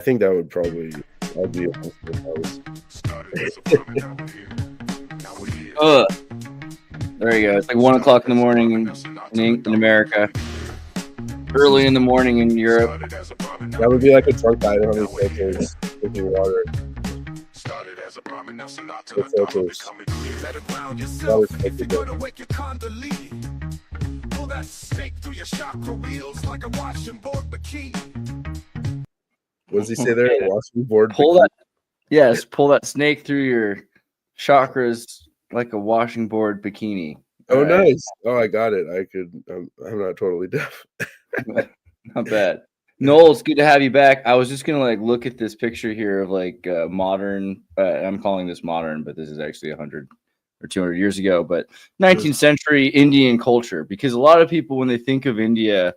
think that would probably I'd be There you go. It's like 1 o'clock in the morning in America. Early in the morning in Europe. That would be like a drunk guy on his filters drinking water. The filters. What does he say there? Washing board. Pull that. Yes, pull that snake through your chakras like a washing board bikini. Oh, nice. Oh, I got it. I could. I'm not totally deaf. Not bad. Nowl, it's good to have you back. I was just gonna like look at this picture here of like modern. I'm calling this modern, but this is actually 100 or 200 years ago. But 19th century Indian culture, because a lot of people when they think of India,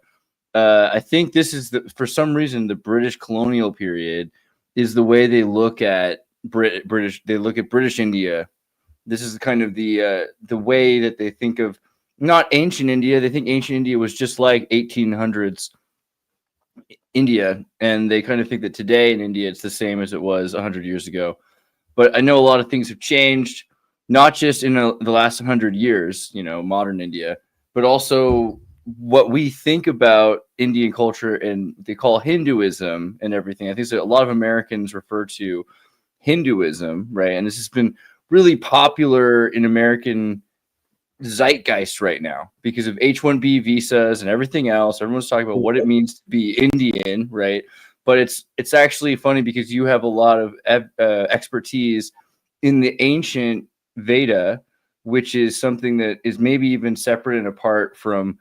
I think this is for some reason the British colonial period is the way they look at British. They look at British India. This is kind of the way that they think of not ancient India. They think ancient India was just like 1800s India, and they kind of think that today in India it's the same as it was 100 years ago. But I know a lot of things have changed, not just in the last 100 years, modern India, but also what we think about Indian culture and they call Hinduism and everything. I think so a lot of Americans refer to Hinduism, right? And this has been really popular in American zeitgeist right now because of H-1B visas and everything else. Everyone's talking about what it means to be Indian, right? But it's actually funny because you have a lot of expertise in the ancient Veda, which is something that is maybe even separate and apart from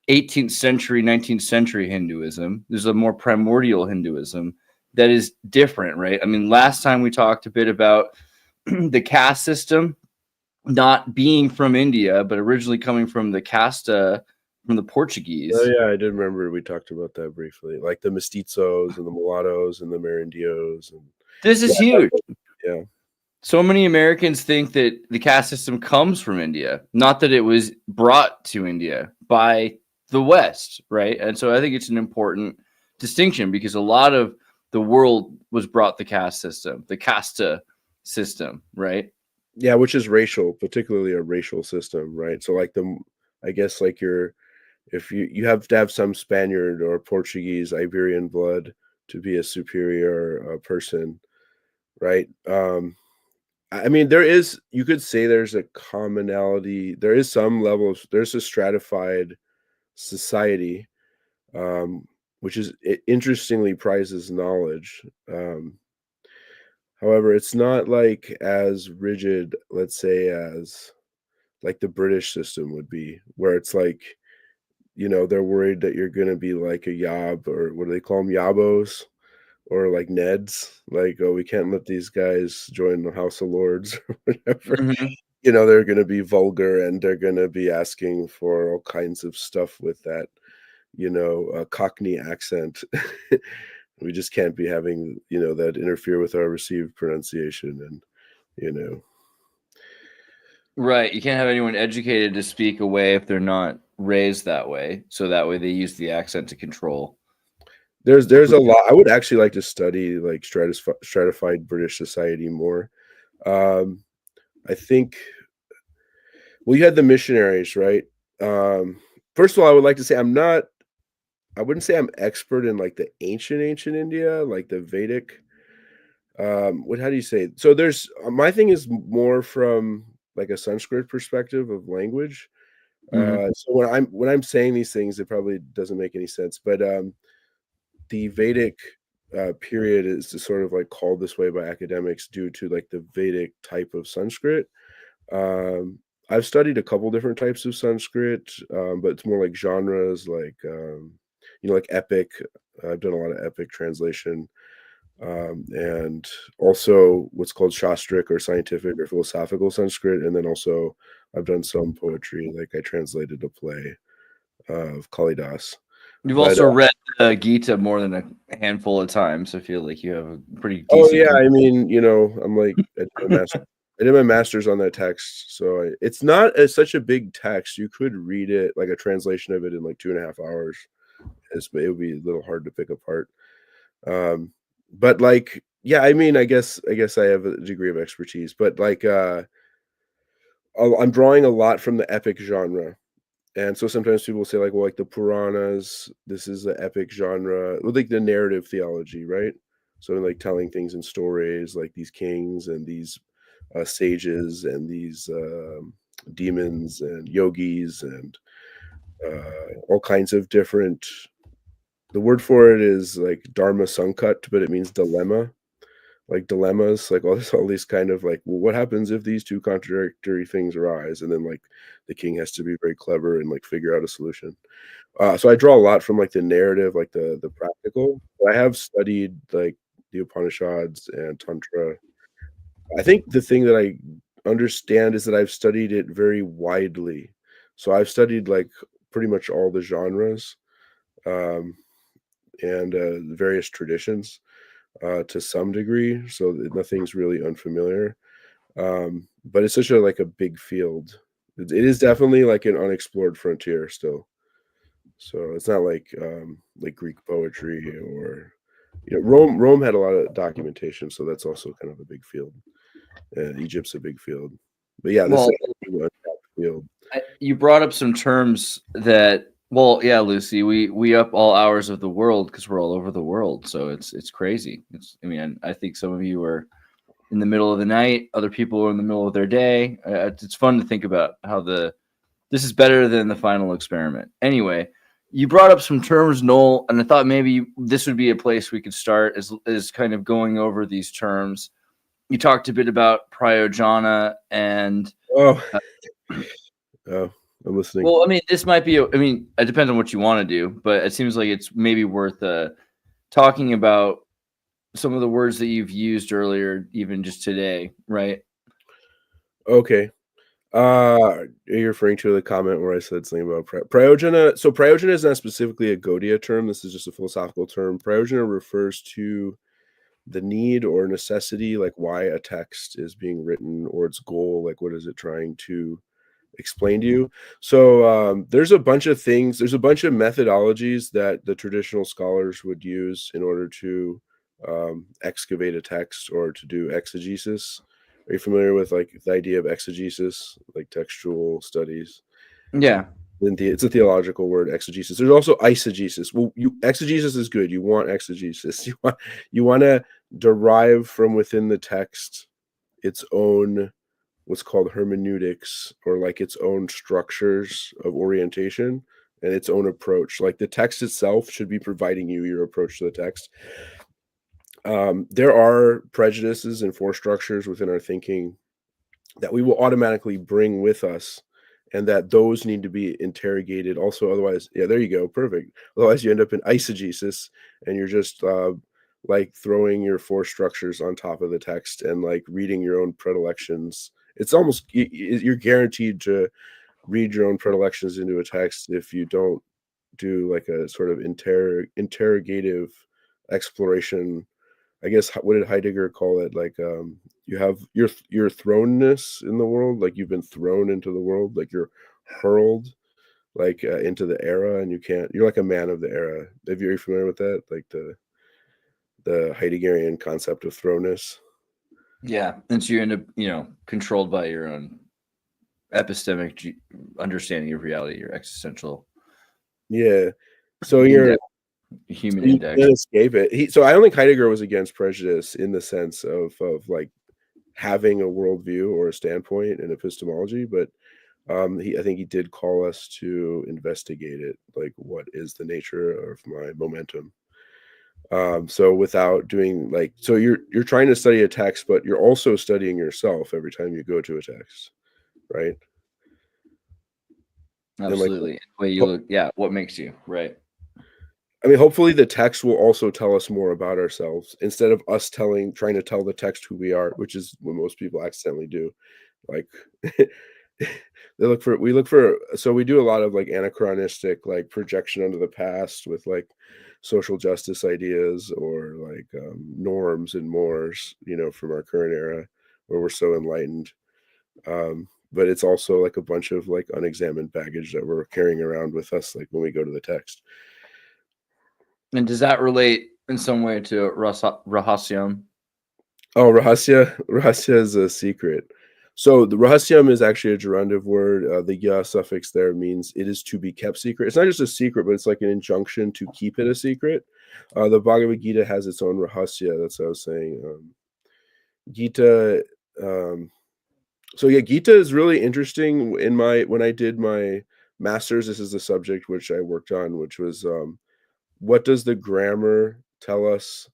18th century, 19th century Hinduism. There's a more primordial Hinduism that is different, right? I mean, last time we talked a bit about the caste system not being from India, but originally coming from the casta from the Portuguese. Oh yeah, I did remember we talked about that briefly, like the mestizos and the mulattoes and the merindios. And this is huge. Yeah. So many Americans think that the caste system comes from India, not that it was brought to India by the West, right? And so I think it's an important distinction because a lot of the world was brought the caste system, the casta system, right? Yeah, which is racial, particularly a racial system, right? So like I guess like if you have to have some Spaniard or Portuguese, Iberian blood to be a superior person, right? I mean, you could say there's a commonality. There is some level of, there's a stratified society, which is, it interestingly prizes knowledge. However, it's not like as rigid, let's say, as like the British system would be, where it's like, they're worried that you're going to be like a yob, or what do they call them? Yabos, or like Neds. Like, oh, we can't let these guys join the House of Lords or whatever. Mm-hmm. They're going to be vulgar and they're going to be asking for all kinds of stuff with that, Cockney accent. We just can't be having, that interfere with our received pronunciation and. Right. You can't have anyone educated to speak a way if they're not raised that way. So that way they use the accent to control. There's a lot. I would actually like to study like stratified British society more. I think, well, you had the missionaries, right? First of all, I would like to say I wouldn't say I'm expert in like the ancient India, like the Vedic. How do you say it? So my thing is more from like a Sanskrit perspective of language. So when I'm saying these things, it probably doesn't make any sense, but the Vedic period is sort of like called this way by academics due to like the Vedic type of Sanskrit. I've studied a couple different types of Sanskrit, but it's more like genres, like like epic. I've done a lot of epic translation, and also what's called shastric or scientific or philosophical Sanskrit, and then also I've done some poetry, like I translated a play of Kalidas. You've also read Gita more than a handful of times. I feel like you have a pretty decent. Oh yeah, I mean, I'm like I did my master's on that text, so it's not such a big text. You could read it, like a translation of it, in like 2.5 hours. But it would be a little hard to pick apart. but like, yeah, I mean, I guess I have a degree of expertise, but like, I'm drawing a lot from the epic genre. And so sometimes people say like, well, like the Puranas, this is the epic genre, well, like the narrative theology, right? So like telling things in stories, like these kings and these sages and these demons and yogis and all kinds of different. The word for it is like dharma sankat, but it means dilemma, like dilemmas, like all these kind of like, well, what happens if these two contradictory things arise? And then like the king has to be very clever and like figure out a solution. So I draw a lot from like the narrative, like the practical. I have studied like the Upanishads and Tantra. I think the thing that I understand is that I've studied it very widely. So I've studied like pretty much all the genres um, and various traditions to some degree. So that nothing's really unfamiliar. But it's such a like a big field. It is definitely like an unexplored frontier still. So it's not like Greek poetry or Rome had a lot of documentation, so that's also kind of a big field. And Egypt's a big field. But yeah, this is Well, a big untapped field. you brought up some terms that, well, yeah, Lucy, we up all hours of the world because we're all over the world, so it's crazy. I mean, I think some of you are in the middle of the night, other people are in the middle of their day. It's fun to think about how this is better than the final experiment. Anyway, you brought up some terms, Nowl, and I thought maybe this would be a place we could start as kind of going over these terms. You talked a bit about pryojana and Oh, uh, oh, I'm listening. well, I mean, this might be. I mean, it depends on what you want to do, but it seems like it's maybe worth talking about some of the words that you've used earlier, even just today, right? Okay. Are you referring to the comment where I said something about pryogena? So pryogena is not specifically a Gaudiya term. This is just a philosophical term. Pryogena refers to the need or necessity, like why a text is being written or its goal, like what is it trying to explain to you. So there's a bunch of things, there's a bunch of methodologies that the traditional scholars would use in order to excavate a text or to do exegesis. Are you familiar with like the idea of exegesis, like textual studies? So Yeah, it's a theological word, exegesis. There's also eisegesis. Well, exegesis is good. You want exegesis. You want to derive from within the text its own what's called hermeneutics, or like its own structures of orientation and its own approach. Like the text itself should be providing you your approach to the text. There are prejudices and force structures within our thinking that we will automatically bring with us, and that those need to be interrogated also. Otherwise, yeah, there you go, perfect. Otherwise you end up in eisegesis and you're just like throwing your force structures on top of the text and like reading your own predilections. It's almost you're guaranteed to read your own predilections into a text if you don't do like a sort of interrogative exploration. I guess what did Heidegger call it? Like you have your thrownness in the world, like you've been thrown into the world, like you're hurled like into the era, and you're like a man of the era. Are you familiar with that? Like the Heideggerian concept of thrownness. yeah, and so you end up, controlled by your own epistemic understanding of reality, your existential Yeah. So index, human you index. can't escape it. So I don't think Heidegger was against prejudice in the sense of like having a worldview or a standpoint in epistemology, but I think he did call us to investigate it, like what is the nature of my momentum. So without doing like, so you're trying to study a text, but you're also studying yourself every time you go to a text, right? And like, Absolutely. The way you look, yeah, what makes you, right? I mean, hopefully the text will also tell us more about ourselves instead of us trying to tell the text who we are, which is what most people accidentally do. Like we look for, so we do a lot of like anachronistic, like projection onto the past with like social justice ideas or like norms and mores, from our current era where we're so enlightened. But it's also like a bunch of like unexamined baggage that we're carrying around with us, like when we go to the text. And does that relate? in some way to Rahasyam. Oh, rahasya is a secret. So the rahasyam is actually a gerundive word. The ya suffix there means it is to be kept secret. It's not just a secret, but it's like an injunction to keep it a secret. The Bhagavad Gita has its own rahasya. That's what I was saying. Gita. So yeah, Gita is really interesting. When I did my master's, this is the subject which I worked on, which was what does the grammar tell us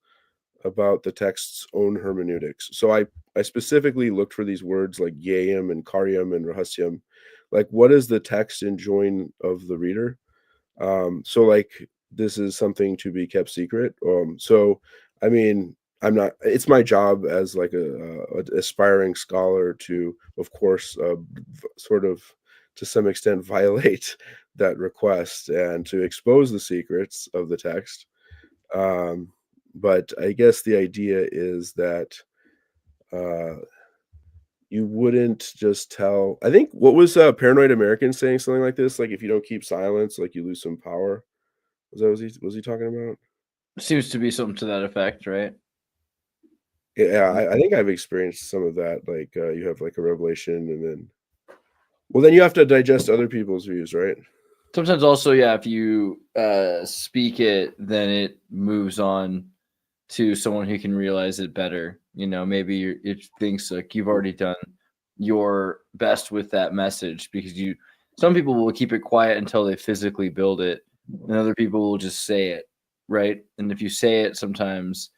about the text's own hermeneutics. So I specifically looked for these words like yayam and karyam and rahasyam. Like, what is the text enjoin of the reader? So like this is something to be kept secret. So I mean, I'm not. It's my job as like a aspiring scholar to, of course, sort of to some extent violate that request and to expose the secrets of the text. But I guess the idea is that you wouldn't just tell. I think what was Paranoid American saying something like this? Like if you don't keep silence, like you lose some power. Was he talking about? Seems to be something to that effect, right? Yeah, I think I've experienced some of that. Like you have like a revelation, and then you have to digest other people's views, right? Sometimes also, yeah, if you speak it, then it moves on to someone who can realize it better. You know, maybe it thinks like you've already done your best with that message because some people will keep it quiet until they physically build it, and other people will just say it, right? And if you say it, sometimes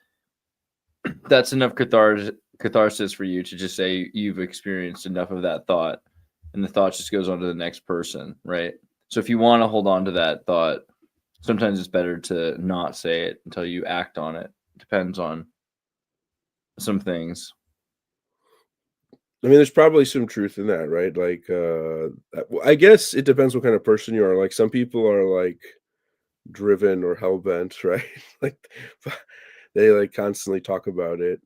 that's enough catharsis for you to just say you've experienced enough of that thought, and the thought just goes on to the next person, right? So if you want to hold on to that thought, sometimes it's better to not say it until you act on it. Depends on some things. I mean, there's probably some truth in that, right? Like, I guess it depends what kind of person you are. Like, some people are like driven or hell bent, right? Like, they like constantly talk about it,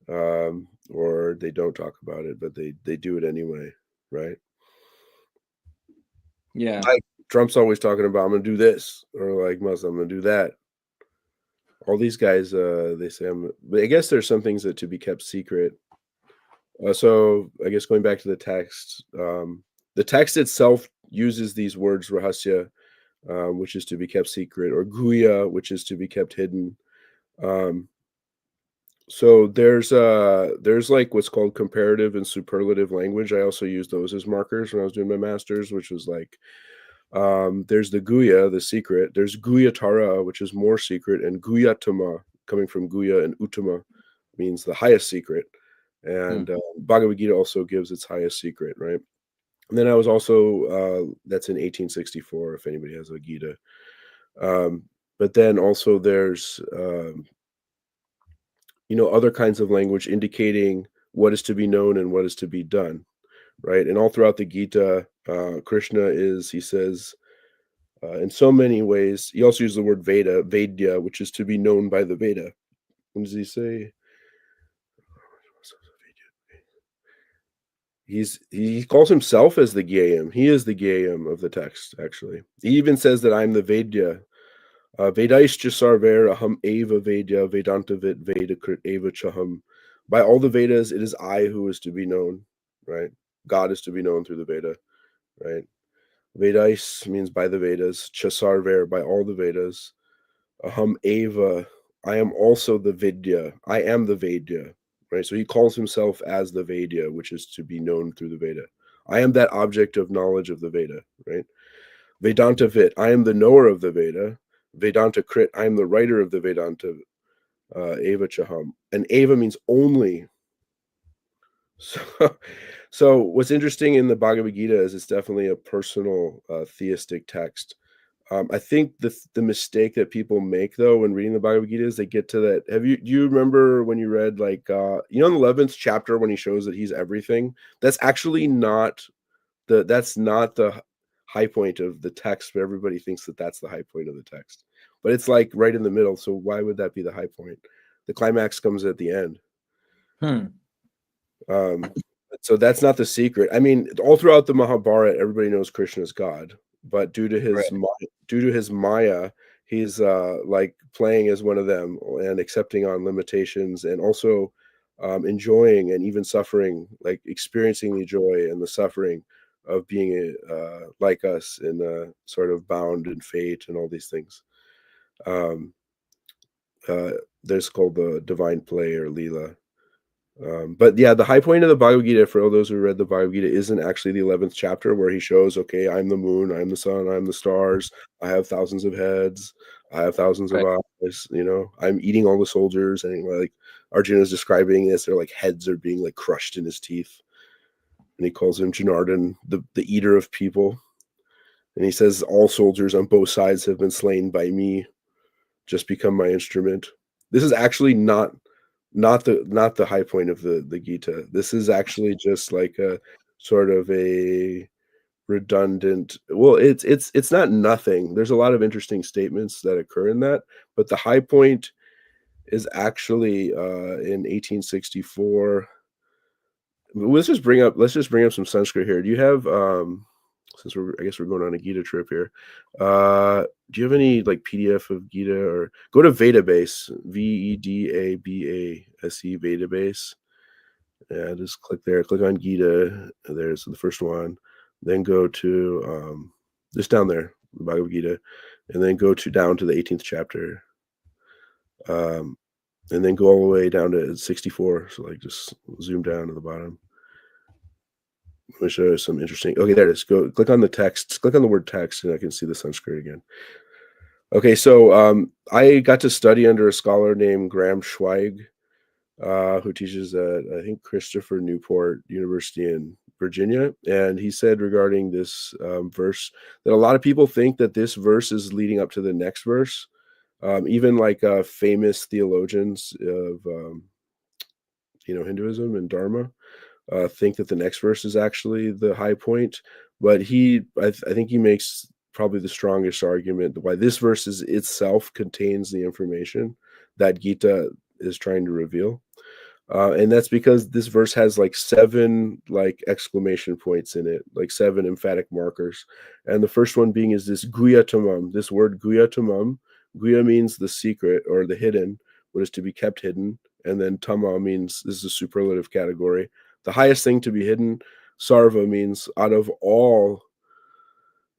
or they don't talk about it, but they do it anyway, right? Yeah. Like Trump's always talking about I'm gonna do this, or like Musk, I'm gonna do that. All these guys, they say but I guess there's some things that to be kept secret. So I guess going back to the text itself uses these words rahasya, which is to be kept secret, or guya, which is to be kept hidden. Um, so there's like what's called comparative and superlative language. I also used those as markers when I was doing my master's, which was like there's the guya, the secret. There's guyatara, which is more secret, and guyatama, coming from guya and uttama, means the highest secret. And Bhagavad Gita also gives its highest secret, right? And then I was also that's in 1864. If anybody has a Gita, but then also there's other kinds of language indicating what is to be known and what is to be done, right? And all throughout the Gita, Krishna he says in so many ways. He also uses the word Veda, Vedya, which is to be known by the Veda. What does he say? He calls himself as the Gayam. He is the Gayam of the text, actually. He even says that I'm the Vedya. Vedaischa sarver aham eva Vedya Vedanta vit Vedakrit eva chaham. By all the Vedas, it is I who is to be known, right? God is to be known through the Veda, right? Vedais means by the Vedas. Chasarver, by all the Vedas. Aham eva, I am also the Vidya. I am the Vedya, right? So he calls himself as the Vedya, which is to be known through the Veda. I am that object of knowledge of the Veda, right? Vedanta Vit, I am the knower of the Veda. Vedanta Krit, I am the writer of the Vedanta. Eva Chaham. And Eva means only. So what's interesting in the Bhagavad Gita is it's definitely a personal theistic text. I think the mistake that people make though when reading the Bhagavad Gita is they get to that. Do you remember when you read like in the 11th chapter when he shows that he's everything? That's actually not the high point of the text, but everybody thinks that that's the high point of the text. But it's like right in the middle. So why would that be the high point? The climax comes at the end. So that's not the secret. I mean, all throughout the Mahabharata, everybody knows Krishna is God, but due to his Maya, he's like playing as one of them and accepting on limitations, and also enjoying and even suffering, like experiencing the joy and the suffering of being like us, and sort of bound in fate and all these things. Um, there's called the divine play or Leela. But yeah, the high point of the Bhagavad Gita, for all those who read the Bhagavad Gita, isn't actually the 11th chapter where he shows, okay, I'm the moon, I'm the sun, I'm the stars, I have thousands of heads, I have thousands of Right. eyes, I'm eating all the soldiers, and like Arjuna is describing this, their like heads are being like crushed in his teeth, and he calls him Janardhan, the eater of people, and he says all soldiers on both sides have been slain by me, just become my instrument. This is actually not the high point of the Gita. This is actually just like a sort of a redundant. Well, it's not nothing. There's a lot of interesting statements that occur in that, but the high point is actually in 1864. Let's just bring up some Sanskrit here. Do you have since I guess we're going on a Gita trip here. Do you have any like PDF of Gita, or go to Vedabase, Vedabase, Vedabase. Yeah, just click there, click on Gita. There's the first one. Then go to just down there, the Bhagavad Gita, and then go down to the 18th chapter. And then go all the way down to 64. So like just zoom down to the bottom. I'm going to show you some interesting. Okay, there it is. Go click on the text. Click on the word text, and I can see the Sanskrit again. Okay, so I got to study under a scholar named Graham Schweig, who teaches at, I think, Christopher Newport University in Virginia. And he said regarding this verse that a lot of people think that this verse is leading up to the next verse. Even like famous theologians of Hinduism and Dharma think that the next verse is actually the high point, but I think he makes probably the strongest argument why this verse itself contains the information that Gita is trying to reveal, and that's because this verse has like 7 like exclamation points in it, like 7 emphatic markers, and the first one being is this guyatamam. This word guyatamam, guya means the secret or the hidden, what is to be kept hidden, and then tama means this is a superlative category, the highest thing to be hidden. Sarva means out of all.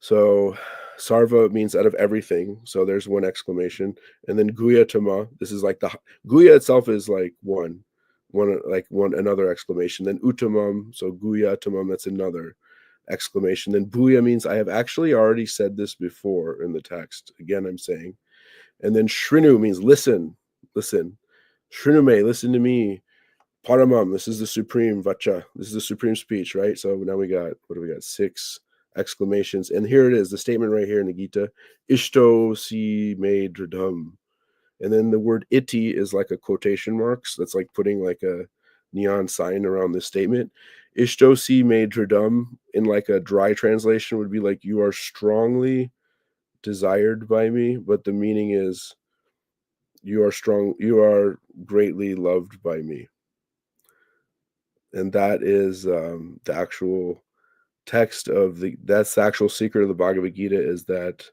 So sarva means out of everything. So there's one exclamation. And then guyatama, this is like the guya itself is like one another exclamation. Then utamam, so guyatamam, that's another exclamation. Then bhuya means I have actually already said this before in the text. Again, I'm saying. And then shrinu means listen. Shrinume, listen to me. Paramam, this is the supreme vacha. This is the supreme speech, right? So now we got, 6 exclamations. And here it is, the statement right here in the Gita. Ishto si me dridham. And then the word iti is like a quotation marks. That's like putting like a neon sign around this statement. Ishto si me dridham, in like a dry translation, would be like, you are strongly desired by me. But the meaning is, you are greatly loved by me. And that is the actual text of that's the actual secret of the Bhagavad Gita, is that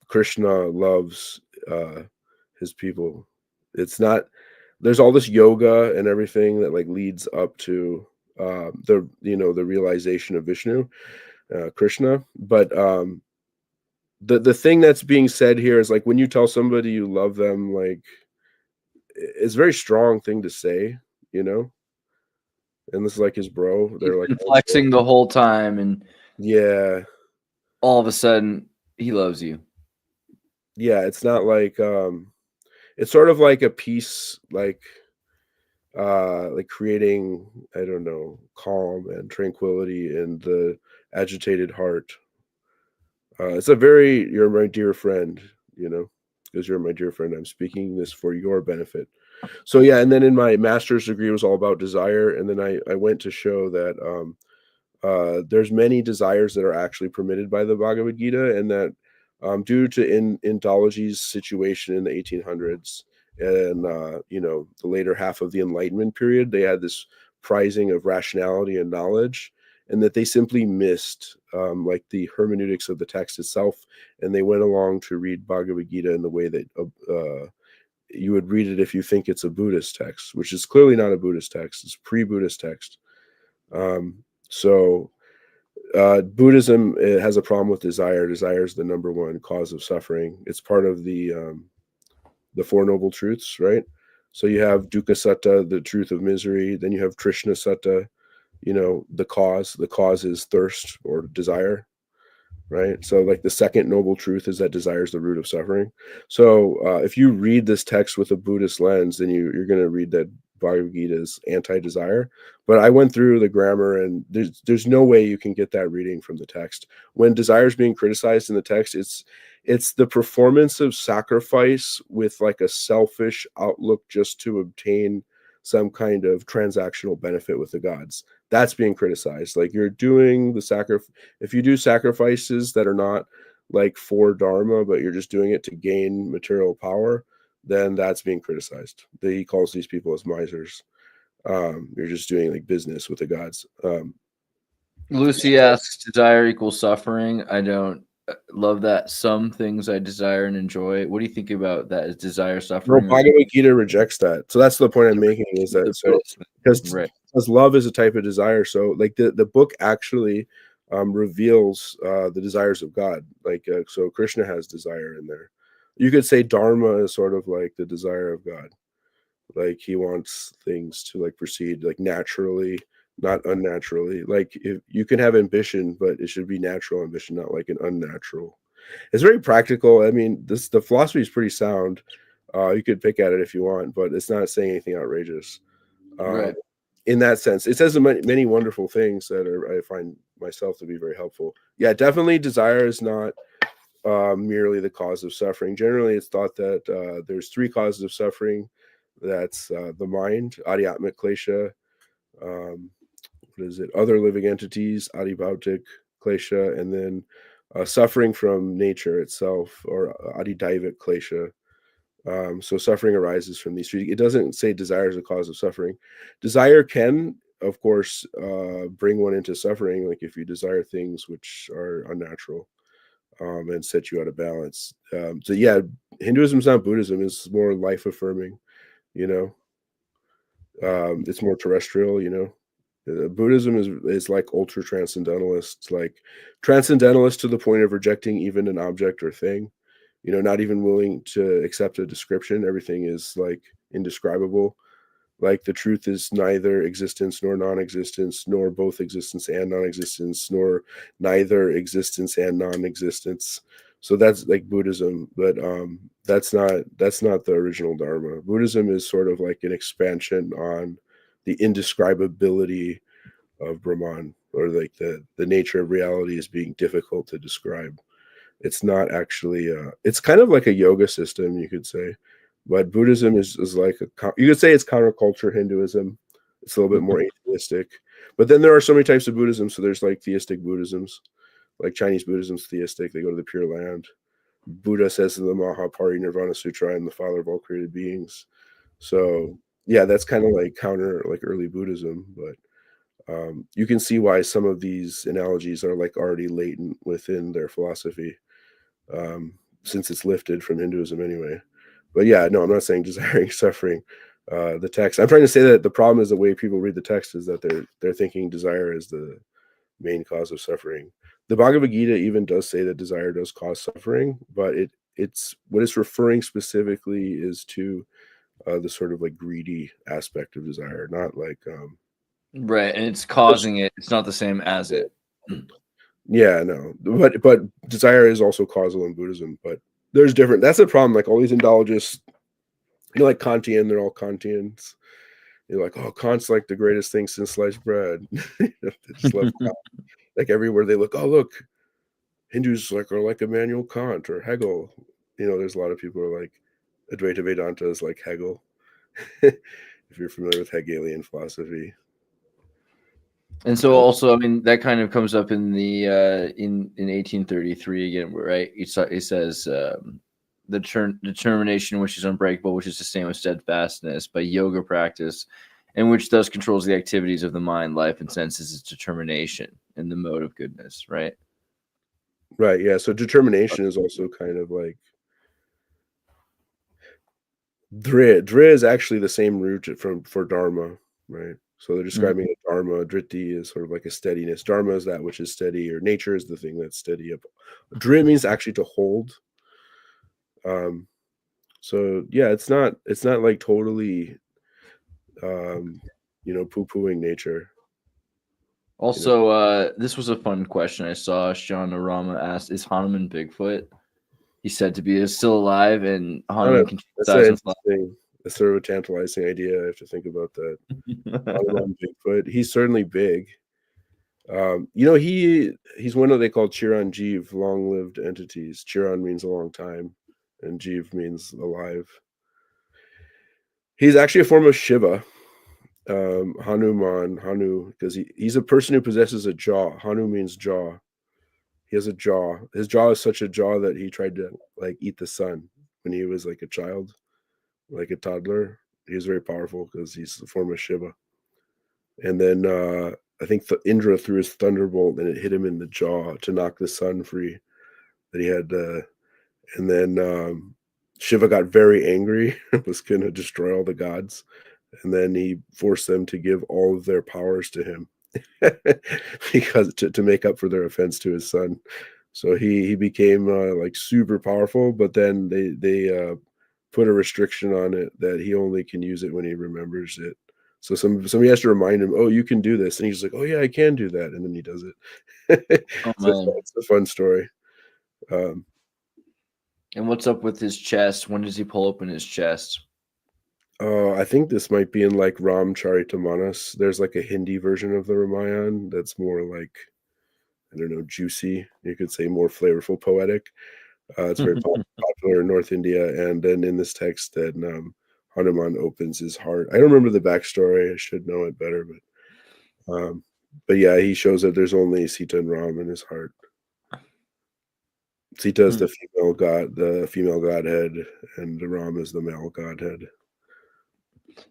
Krishna loves his people. It's not, there's all this yoga and everything that like leads up to the realization of Vishnu, Krishna, but the thing that's being said here is like when you tell somebody you love them, like it's a very strong thing to say, and this is like his bro. They're like flexing the whole time, and yeah, all of a sudden he loves you. Yeah, it's not like it's sort of like a peace, like creating, I don't know, calm and tranquility in the agitated heart. It's a very, you're my dear friend, because you're my dear friend. I'm speaking this for your benefit. So yeah, and then in my master's degree it was all about desire, and then I went to show that there's many desires that are actually permitted by the Bhagavad Gita, and that due to Indology's situation in the 1800s and the later half of the Enlightenment period, they had this prizing of rationality and knowledge, and that they simply missed like the hermeneutics of the text itself, and they went along to read Bhagavad Gita in the way that you would read it if you think it's a Buddhist text, which is clearly not a Buddhist text. It's pre-Buddhist text. So Buddhism, it has a problem with desire. Desire is the number one cause of suffering. It's part of the Four Noble Truths, right? So you have dukkha satta, the truth of misery. Then you have Krishna satta, you know, the cause. The cause is thirst or desire, right? So like the second noble truth is that desire is the root of suffering. So if you read this text with a Buddhist lens, then you're going to read that Bhagavad Gita is anti-desire. But I went through the grammar, and there's no way you can get that reading from the text. When desire is being criticized in the text, it's the performance of sacrifice with like a selfish outlook just to obtain some kind of transactional benefit with the gods. That's being criticized. Like you're doing the if you do sacrifices that are not like for dharma, but you're just doing it to gain material power, then that's being criticized. He calls these people as misers. You're just doing like business with the gods. Lucy asks, desire equals suffering. I don't love that. Some things I desire and enjoy. What do you think about that? Is desire suffering? Well, Bhagavad Gita rejects that. So that's the point I'm making, is that so because love is a type of desire. So like the book actually reveals the desires of God. Like so Krishna has desire in there. You could say dharma is sort of like the desire of God. Like he wants things to like proceed like naturally, not unnaturally. Like if you can have ambition, but it should be natural ambition, not like an unnatural. It's very practical. I mean, the philosophy is pretty sound. You could pick at it if you want, but it's not saying anything outrageous. Right. In that sense, it says many wonderful things that I find myself to be very helpful. Yeah, definitely desire is not merely the cause of suffering. Generally, it's thought that there's three causes of suffering. That's the mind, adhyatmic klesha. What is it? Other living entities, adhibhautic klesha, and then suffering from nature itself, or adhidaivic klesha. So suffering arises from these three. It doesn't say desire is a cause of suffering. Desire can, of course, bring one into suffering, like if you desire things which are unnatural and set you out of balance. So yeah, Hinduism is not Buddhism. It's more life affirming, you know. It's more terrestrial, you know. Buddhism is like ultra transcendentalist, like transcendentalist to the point of rejecting even an object or thing, you know, not even willing to accept a description. Everything is like indescribable. Like the truth is neither existence nor non-existence, nor both existence and non-existence, nor neither existence and non-existence. So that's like Buddhism, but that's not the original Dharma. Buddhism is sort of like an expansion on the indescribability of Brahman, or like the nature of reality as being difficult to describe. It's not actually it's kind of like a yoga system, you could say, but Buddhism is like you could say it's counterculture Hinduism. It's a little bit more atheistic, but then there are so many types of Buddhism. So there's like theistic Buddhisms, like Chinese Buddhism's theistic. They go to the Pure Land. Buddha says in the Mahaparinirvana Sutra, "I'm the father of all created beings." So yeah, that's kind of like counter like early Buddhism, but you can see why some of these analogies are like already latent within their philosophy, since it's lifted from Hinduism anyway. But yeah, no, I'm not saying desiring suffering. The text, I'm trying to say that the problem is the way people read the text is that they're thinking desire is the main cause of suffering. The Bhagavad Gita even does say that desire does cause suffering, but it's what it's referring specifically is to the sort of like greedy aspect of desire, not like right, and it's causing it. It's not the same as it. Yeah, no, but desire is also causal in Buddhism, but there's different. That's the problem. Like all these indologists, you know, like Kantian, they're all Kantians. You're like, oh, Kant's like the greatest thing since sliced bread. They just love Kant. Like everywhere they look, oh look, Hindus like are like Immanuel Kant or Hegel. You know, there's a lot of people who are like Advaita Vedanta is like Hegel. If you're familiar with Hegelian philosophy. And so also, I mean, that kind of comes up in the in 1833 again, right? It says the determination which is unbreakable, which is the same as steadfastness, by yoga practice, and which thus controls the activities of the mind, life, and senses is determination. and the mode of goodness, right? Right. Yeah. So determination is also kind of like Dre. Dre is actually the same root for dharma, right? So they're describing a dharma. Driti is sort of like a steadiness. Dharma is that which is steady, or nature is the thing that's steady. Dre means actually to hold. So yeah, it's not like totally poo-pooing nature. Also, this was a fun question I saw. Sean Rama asked, "Is Hanuman Bigfoot?" He's said to be still alive, and Hanuman can change size and fly. That's sort of a tantalizing idea. I have to think about that. Hanuman Bigfoot. He's certainly big. He's one of they call Chiranjeev, long-lived entities. Chiran means a long time, and Jeev means alive. He's actually a form of Shiva. Hanu, because he's a person who possesses a jaw. Hanu means jaw. He has a jaw. His jaw is such a jaw that he tried to like eat the sun when he was like a child, like a toddler. He was very powerful because he's the form of Shiva. And then I think Indra threw his thunderbolt and it hit him in the jaw to knock the sun free. That he had, and then Shiva got very angry and was going to destroy all the gods. And then he forced them to give all of their powers to him because to make up for their offense to his son. So he became like super powerful, but then they put a restriction on it that he only can use it when he remembers it. So somebody has to remind him, oh, you can do this. And he's like, oh yeah, I can do that. And then he does it. Oh, so it's a fun story. And what's up with his chest? When does he pull open his chest? I think this might be in like Ram Charitamanas. There's like a Hindi version of the Ramayana that's more like, I don't know, juicy. You could say more flavorful, poetic. It's very popular in North India. And then in this text, that Hanuman opens his heart. I don't remember the backstory. I should know it better, but yeah, he shows that there's only Sita and Ram in his heart. Sita is the female godhead, and Ram is the male godhead.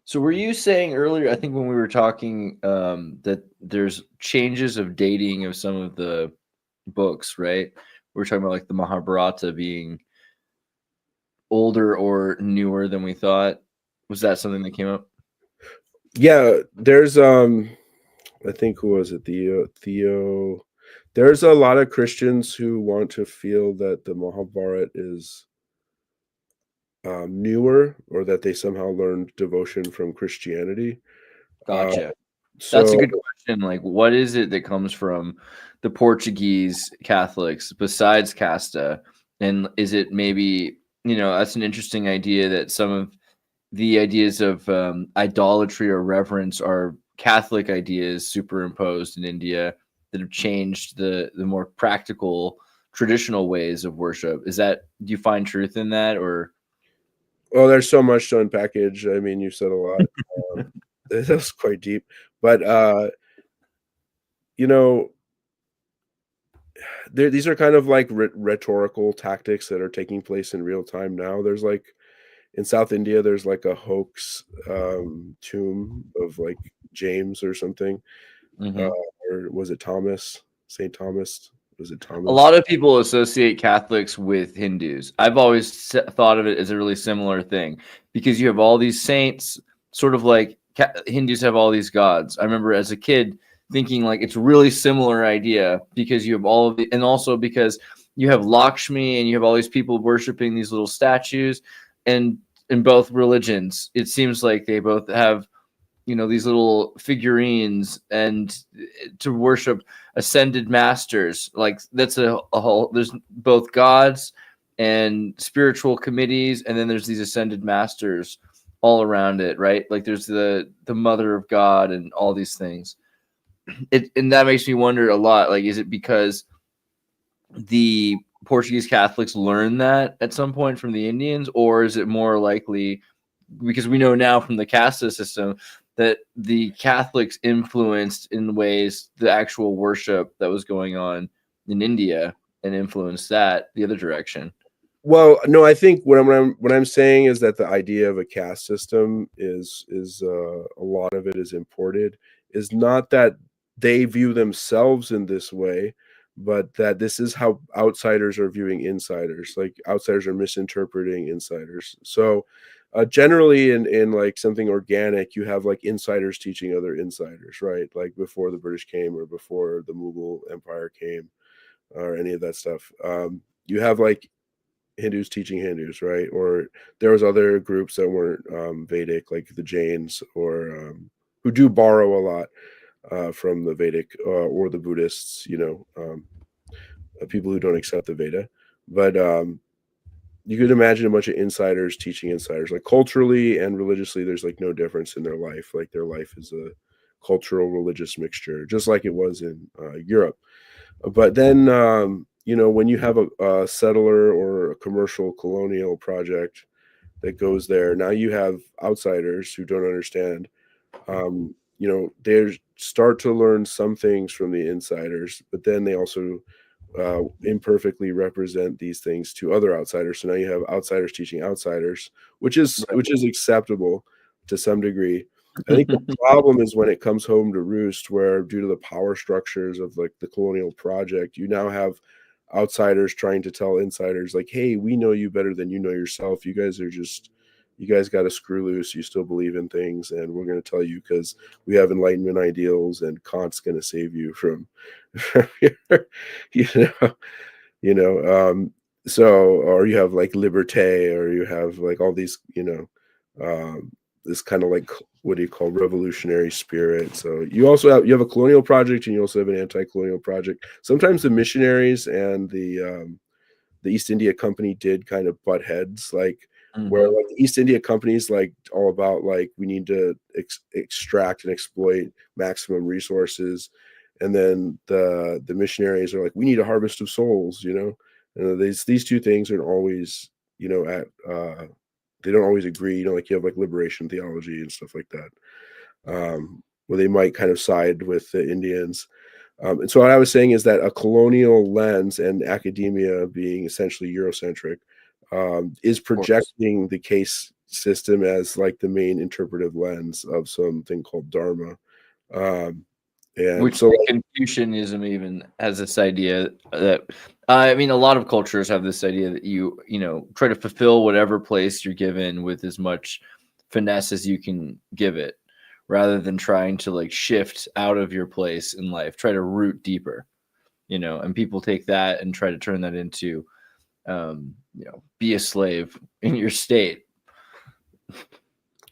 So were you saying earlier, I think when we were talking, that there's changes of dating of some of the books, right? We were talking about like the Mahabharata being older or newer than we thought. Was that something that came up? Yeah, there's I think, who was it? Theo. There's a lot of Christians who want to feel that the Mahabharata is newer, or that they somehow learned devotion from Christianity. Gotcha. That's a good question. Like, what is it that comes from the Portuguese Catholics besides casta? And is it maybe, that's an interesting idea that some of the ideas of idolatry or reverence are Catholic ideas superimposed in India that have changed the more practical, traditional ways of worship. Do you find truth in that, or? Oh, there's so much to unpackage. I mean, you said a lot. That was quite deep, but these are kind of like rhetorical tactics that are taking place in real time now. There's like in South India, there's like a hoax tomb of like James or something, or was it Thomas? St. Thomas? Was it Thomas? A lot of people associate Catholics with Hindus. I've always thought of it as a really similar thing because you have all these saints, sort of like Hindus have all these gods. I remember as a kid thinking like it's a really similar idea because you have all of the, and also because you have Lakshmi and you have all these people worshiping these little statues, and in both religions, it seems like they both have, these little figurines and to worship ascended masters. Like that's a whole, there's both gods and spiritual committees. And then there's these ascended masters all around it, right? Like there's the mother of God and all these things. And that makes me wonder a lot. Like, is it because the Portuguese Catholics learned that at some point from the Indians, or is it more likely because we know now from the caste system that the Catholics influenced in ways the actual worship that was going on in India and influenced that the other direction? Well, no, I think what I'm saying is that the idea of a caste system is a lot of it is imported. Is not that they view themselves in this way, but that this is how outsiders are viewing insiders. Like outsiders are misinterpreting insiders. So generally in like something organic, you have like insiders teaching other insiders, right? Like before the British came or before the Mughal Empire came or any of that stuff. You have like Hindus teaching Hindus, right? Or there was other groups that weren't Vedic, like the Jains, or who do borrow a lot from the Vedic or the Buddhists, people who don't accept the Veda. But you could imagine a bunch of insiders teaching insiders. Like culturally and religiously, there's like no difference in their life. Like their life is a cultural religious mixture, just like it was in Europe. But then, when you have a settler or a commercial colonial project that goes there, now you have outsiders who don't understand. They start to learn some things from the insiders, but then they also imperfectly represent these things to other outsiders. So now you have outsiders teaching outsiders, which is acceptable to some degree. I think the problem is when it comes home to roost, where due to the power structures of like the colonial project, you now have outsiders trying to tell insiders like, hey, we know you better than you know yourself. You guys got to screw loose. You still believe in things, and we're going to tell you because we have enlightenment ideals, and Kant's going to save you from so, or you have like liberté, or you have like all these, this kind of like, what do you call, revolutionary spirit. So you have a colonial project, and you also have an anti-colonial project. Sometimes the missionaries and the East India Company did kind of butt heads, like where like the East India Company is like all about like we need to extract and exploit maximum resources, and then the missionaries are like we need a harvest of souls, and these two things are always they don't always agree, like you have like liberation theology and stuff like that, where they might kind of side with the Indians. And so what I was saying is that a colonial lens, and academia being essentially Eurocentric, is projecting the case system as like the main interpretive lens of something called dharma. And which so Confucianism even has this idea that I mean, a lot of cultures have this idea that you try to fulfill whatever place you're given with as much finesse as you can give it, rather than trying to like shift out of your place in life, try to root deeper, and people take that and try to turn that into, be a slave in your state.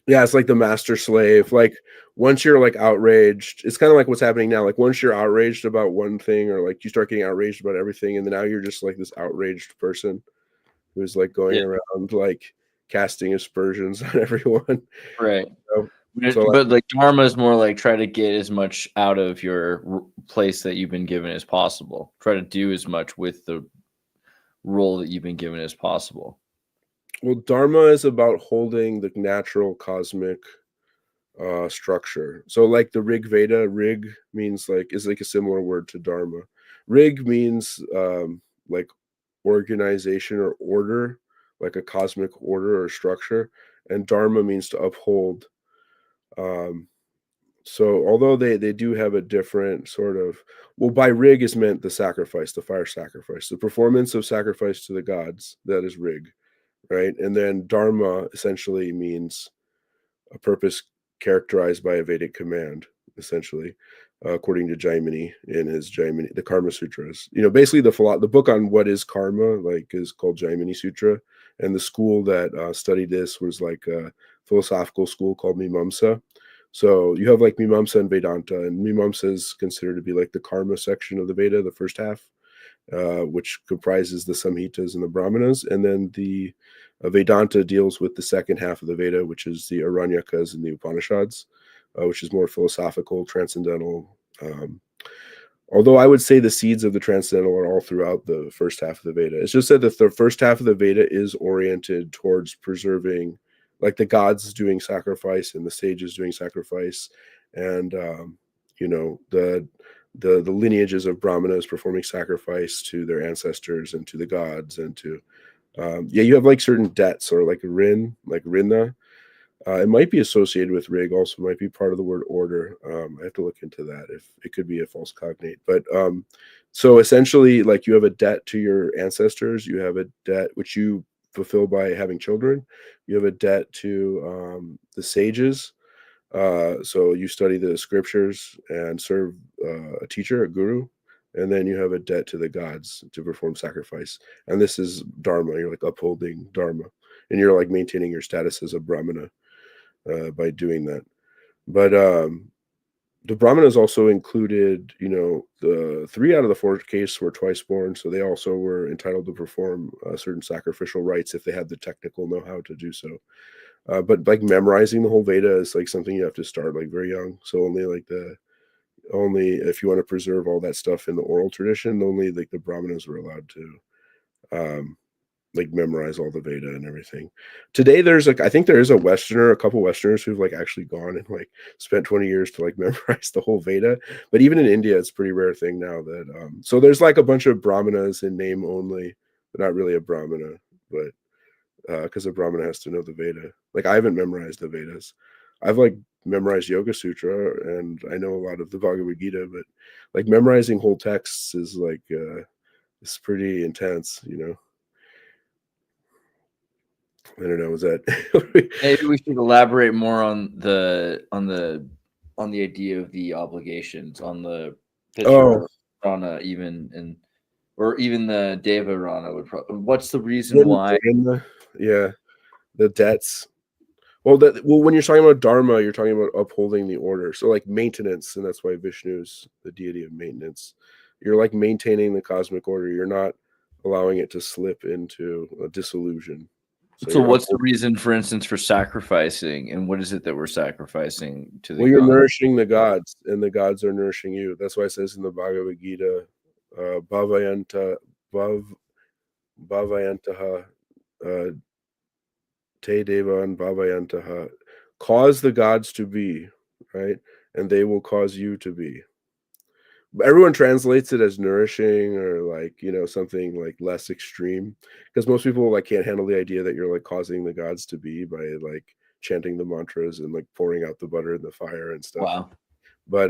yeah, it's like the master slave. Like once you're like outraged, it's kind of like what's happening now. Like once you're outraged about one thing, or like you start getting outraged about everything, and then now you're just like this outraged person who's like going around like casting aspersions on everyone. Right. So But like dharma is more like try to get as much out of your place that you've been given as possible. Try to do as much with the role that you've been given as possible. Well, dharma is about holding the natural cosmic structure. So like the Rig Veda, rig means like is like a similar word to dharma. Rig means like organization or order, like a cosmic order or structure, and dharma means to uphold. So although they do have a different sort of, well, by rig is meant the sacrifice, the fire sacrifice, the performance of sacrifice to the gods, that is rig, right? And then dharma essentially means a purpose characterized by a Vedic command, essentially, according to Jaimini in his Jaimini, the Karma Sutras. Basically the book on what is karma, like, is called Jaimini Sutra, and the school that studied this was like a philosophical school called Mimamsa. So you have like Mimamsa and Vedanta, and Mimamsa is considered to be like the karma section of the Veda, the first half, which comprises the Samhitas and the Brahmanas, and then the Vedanta deals with the second half of the Veda, which is the Aranyakas and the Upanishads, which is more philosophical, transcendental. Although I would say the seeds of the transcendental are all throughout the first half of the Veda. It's just that the first half of the Veda is oriented towards preserving, like the gods doing sacrifice and the sages doing sacrifice, and the lineages of brahmanas performing sacrifice to their ancestors and to the gods, and to you have like certain debts, or like rin, like rinna, It might be associated with rig, also might be part of the word order. I have to look into that, if it could be a false cognate. But so essentially, like, you have a debt to your ancestors, you have a debt which you fulfill by having children, you have a debt to the sages. So you study the scriptures and serve a teacher, a guru, and then you have a debt to the gods to perform sacrifice. And this is dharma. You're like upholding dharma, and you're like maintaining your status as a brahmana by doing that. But the brahmanas also included, the 3 out of the 4 castes were twice born, so they also were entitled to perform certain sacrificial rites if they had the technical know-how to do so. But like memorizing the whole Veda is like something you have to start like very young. So only if you want to preserve all that stuff in the oral tradition, only like the brahmanas were allowed to like memorize all the Veda and everything. Today there's like, I think there is a couple Westerners who've like actually gone and like spent 20 years to like memorize the whole Veda. But even in India, it's a pretty rare thing now that so there's like a bunch of brahmanas in name only, but not really a brahmana, but because a brahmana has to know the Veda. Like, I haven't memorized the Vedas. I've like memorized Yoga Sutra and I know a lot of the Bhagavad Gita, but like memorizing whole texts is like it's pretty intense, I don't know. Was that Maybe we should elaborate more on the idea of the obligations on the oh, Pitcher Rana, or even the Deva Rana would probably. What's the reason why? yeah, the debts. Well, when you're talking about dharma, you're talking about upholding the order. So like maintenance, and that's why Vishnu's the deity of maintenance. You're like maintaining the cosmic order. You're not allowing it to slip into a disillusion. So what's the reason, for instance, for sacrificing, and what is it that we're sacrificing to the Well, you're gods? nourishing the gods, and the gods are nourishing you. That's why it says in the Bhagavad Gita, bhavayanta, bhavayantaha, te devan bhavayantaha. Cause the gods to be, right? And they will cause you to be. Everyone translates it as nourishing or like, something like less extreme, because most people like can't handle the idea that you're like causing the gods to be by like chanting the mantras and like pouring out the butter in the fire and stuff. Wow. But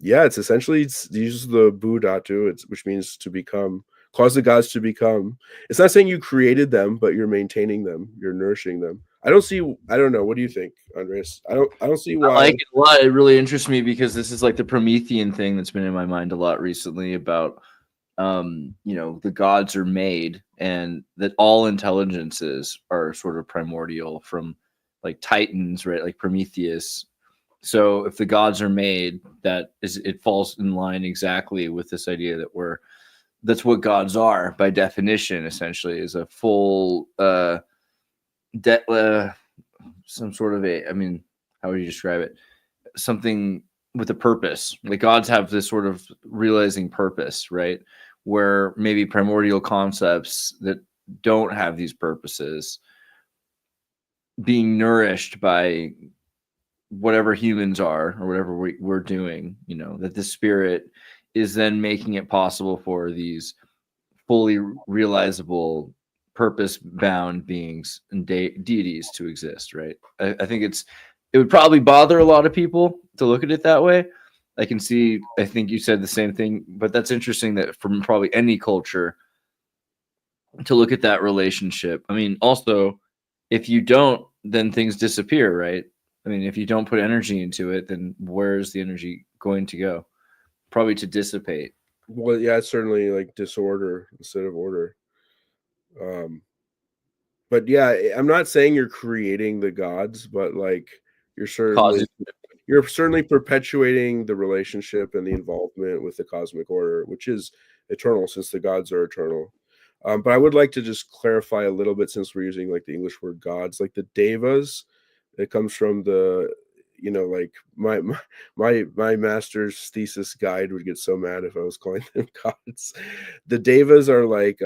yeah, it's essentially it's uses the Buddhatu, which means to become, cause the gods to become. It's not saying you created them, but you're maintaining them, you're nourishing them. I don't know. What do you think, Andreas? I don't see why. I like it a lot. It really interests me because this is like the Promethean thing that's been in my mind a lot recently about the gods are made and that all intelligences are sort of primordial from like Titans, right? Like Prometheus. So if the gods are made, it falls in line exactly with this idea that that's what gods are by definition, essentially, is a full some sort of how would you describe it? Something with a purpose. Like gods have this sort of realizing purpose, right? Where maybe primordial concepts that don't have these purposes being nourished by whatever humans are or whatever we're doing, that the spirit is then making it possible for these fully realizable purpose-bound beings and deities to exist, right? I think it would probably bother a lot of people to look at it that way. I think you said the same thing, but that's interesting that from probably any culture to look at that relationship. I mean, also, if you don't, then things disappear, right? I mean, if you don't put energy into it, then where's the energy going to go? Probably to dissipate. Well, yeah, it's certainly like disorder instead of order. But yeah, I'm not saying you're creating the gods, but like you're certainly perpetuating the relationship and the involvement with the cosmic order, which is eternal, since the gods are eternal. But I would like to just clarify a little bit, since we're using like the English word gods, like the devas. It comes from the, like my master's thesis guide would get so mad if I was calling them gods. The devas are like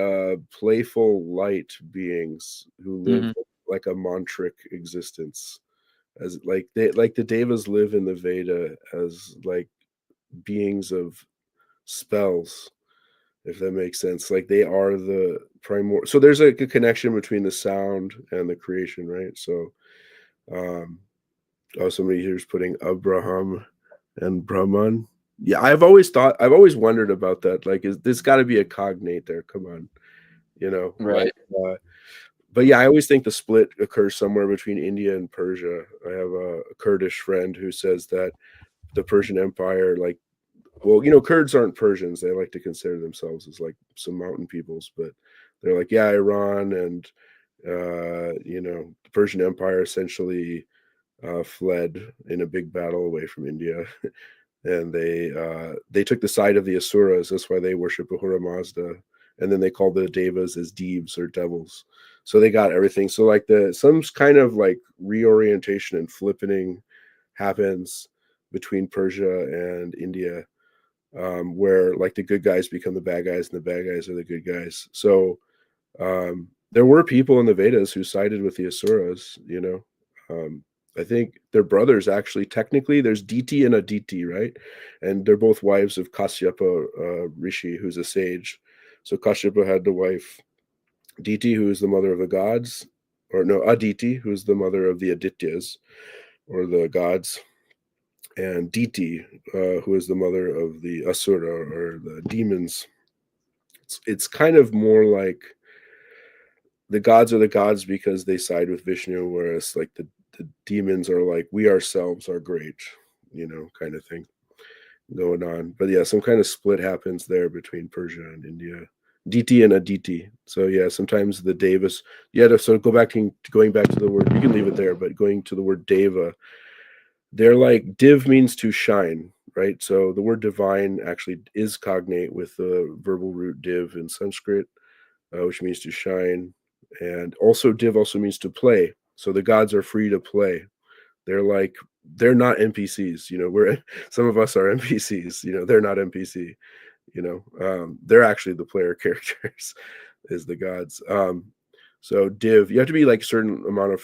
playful light beings who live like a mantric existence, as the devas live in the Veda as like beings of spells, if that makes sense. Like they are the primordial. So there's like a connection between the sound and the creation, right? So Um, oh, somebody here's putting Abraham and Brahman. Yeah, I've always wondered about that. Like, is this got to be a cognate there? Come on, Right. but yeah, I always think the split occurs somewhere between India and Persia. I have a Kurdish friend who says that the Persian Empire, like, well, Kurds aren't Persians. They like to consider themselves as like some mountain peoples, but they're like, yeah, Iran and the Persian Empire essentially fled in a big battle away from India, and they took the side of the Asuras. That's why they worship Ahura Mazda, and then they call the Devas as Devs or devils. So they got everything. So like some kind of like reorientation and flippening happens between Persia and India, where like the good guys become the bad guys and the bad guys are the good guys. So there were people in the Vedas who sided with the Asuras. I think they're brothers, actually. Technically, there's Deity and Aditi, right? And they're both wives of Kashyapa Rishi, who's a sage. So Kashyapa had the wife Deity, who is the mother of the gods, or no, Aditi, who is the mother of the Adityas, or the gods, and Deity, who is the mother of the Asura, or the demons. It's kind of more like the gods are the gods because they side with Vishnu, whereas like the demons are like, we ourselves are great, kind of thing going on. But yeah, some kind of split happens there between Persia and India. Diti and Aditi. So yeah, sometimes the Devas. Yeah, so going back to the word, you can leave it there, but going to the word Deva, they're like, div means to shine, right? So the word divine actually is cognate with the verbal root div in Sanskrit, which means to shine. And also div also means to play. So the gods are free to play. They're not NPCs. Some of us are NPCs. They're not NPC. They're actually the player characters, is the gods. So div, you have to be like certain amount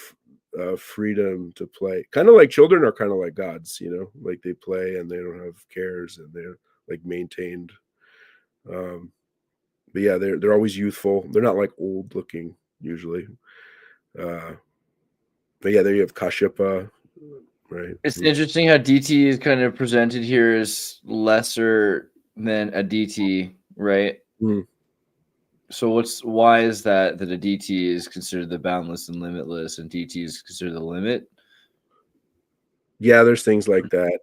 of freedom to play. Kind of like children are kind of like gods. Like they play and they don't have cares and they're like maintained. But yeah, they're always youthful. They're not like old looking usually. But yeah, there you have Kashyapa, right? It's interesting how DT is kind of presented here as lesser than a DT, right? Mm. So why is that a DT is considered the boundless and limitless, and DT is considered the limit? Yeah, there's things like that.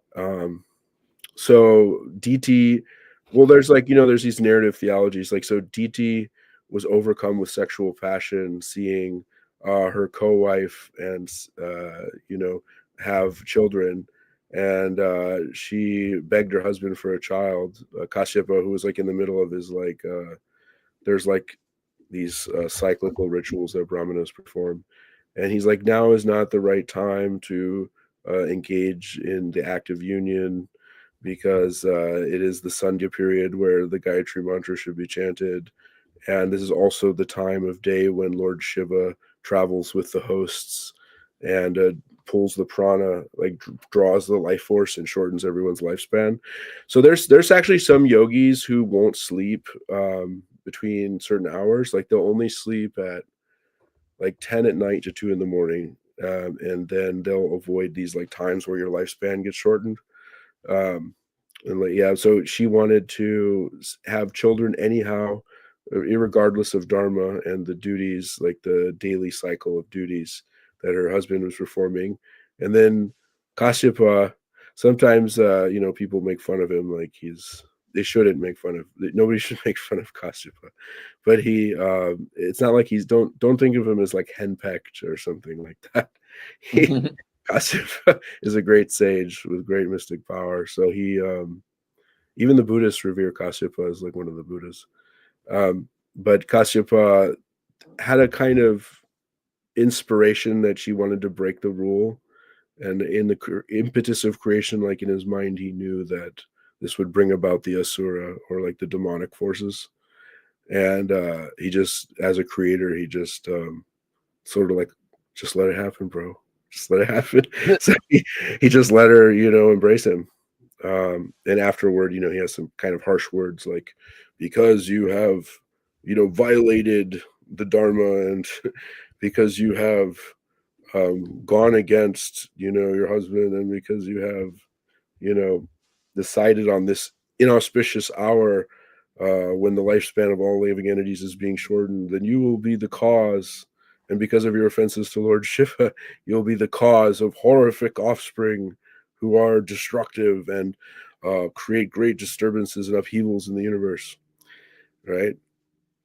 So DT, well, there's there's these narrative theologies. Like, so DT was overcome with sexual passion, seeing her co-wife and have children, and she begged her husband for a child, Kashyapa, who was like in the middle of his there's like these cyclical rituals that brahmanas perform, and he's like, now is not the right time to engage in the act of union, because it is the Sandhya period where the Gayatri mantra should be chanted. And this is also the time of day when Lord Shiva travels with the hosts and pulls the prana, like draws the life force and shortens everyone's lifespan. So there's actually some yogis who won't sleep between certain hours. Like they'll only sleep at like 10 at night to 2 in the morning. And then they'll avoid these like times where your lifespan gets shortened. And like, yeah, so she wanted to have children anyhow, irregardless of dharma and the duties, like the daily cycle of duties that her husband was performing. And then Kashyapa, sometimes people make fun of him, like they shouldn't make fun of, nobody should make fun of Kashyapa, but it's not like don't think of him as like henpecked or something like that. He Kashyapa is a great sage with great mystic power. So he, even the Buddhists revere Kashyapa as like one of the Buddhas. But Kashyapa had a kind of inspiration that she wanted to break the rule. And in the impetus of creation, like in his mind, he knew that this would bring about the Asura, or like the demonic forces. And he just, as a creator, he just sort of like, just let it happen, bro. Just let it happen. So he just let her, embrace him. And afterward, he has some kind of harsh words like, because you have, violated the Dharma, and because you have gone against, your husband, and because you have, decided on this inauspicious hour, when the lifespan of all living entities is being shortened, then you will be the cause. And because of your offenses to Lord Shiva, you'll be the cause of horrific offspring who are destructive and create great disturbances and upheavals in the universe, right?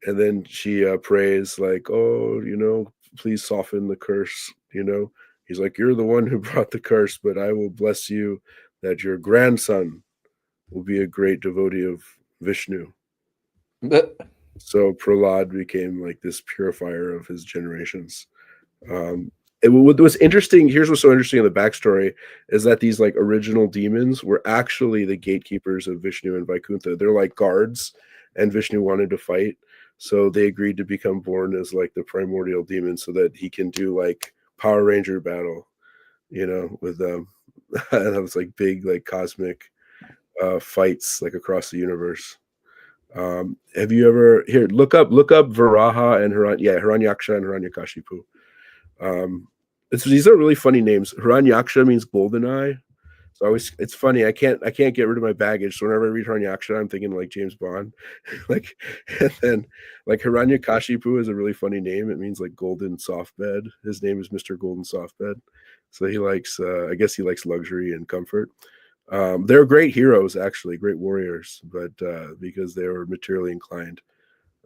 And then she prays like, "Oh, please soften the curse." He's like, "You're the one who brought the curse, but I will bless you that your grandson will be a great devotee of Vishnu." So Prahlad became like this purifier of his generations. What was interesting, here's what's so interesting in the backstory, is that these like original demons were actually the gatekeepers of Vishnu and Vaikuntha. They're like guards, and Vishnu wanted to fight. So they agreed to become born as like the primordial demon so that he can do like Power Ranger battle, with them. That was like big, like cosmic fights like across the universe. Have you ever look up Varaha and Hiranyaksha and Hiranyakashipu. These are really funny names. Hiranyaksha means golden eye. So it's funny. I can't get rid of my baggage. So whenever I read Hiranyaksha, I'm thinking like James Bond. Like, and then like Hiranyakashipu is a really funny name. It means like golden soft bed. His name is Mr. Golden Soft Bed. So he likes, I guess he likes luxury and comfort. They're great heroes, actually, great warriors, but because they were materially inclined.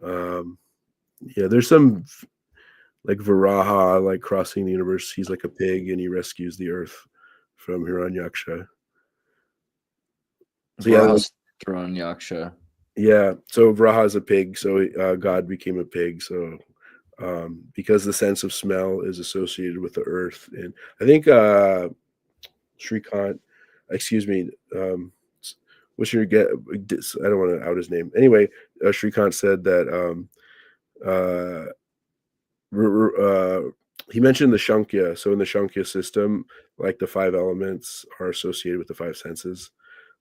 There's some like Varaha, like crossing the universe. He's like a pig and he rescues the earth from Hiranyaksha. So Hiranyaksha. Yeah. So Varaha is a pig. So God became a pig. So because the sense of smell is associated with the earth, and I think Shrikant, excuse me, what's your get? I don't want to out his name. Anyway, Shrikant said that he mentioned the Shankya. So in the Shankya system, like the 5 elements are associated with the 5 senses.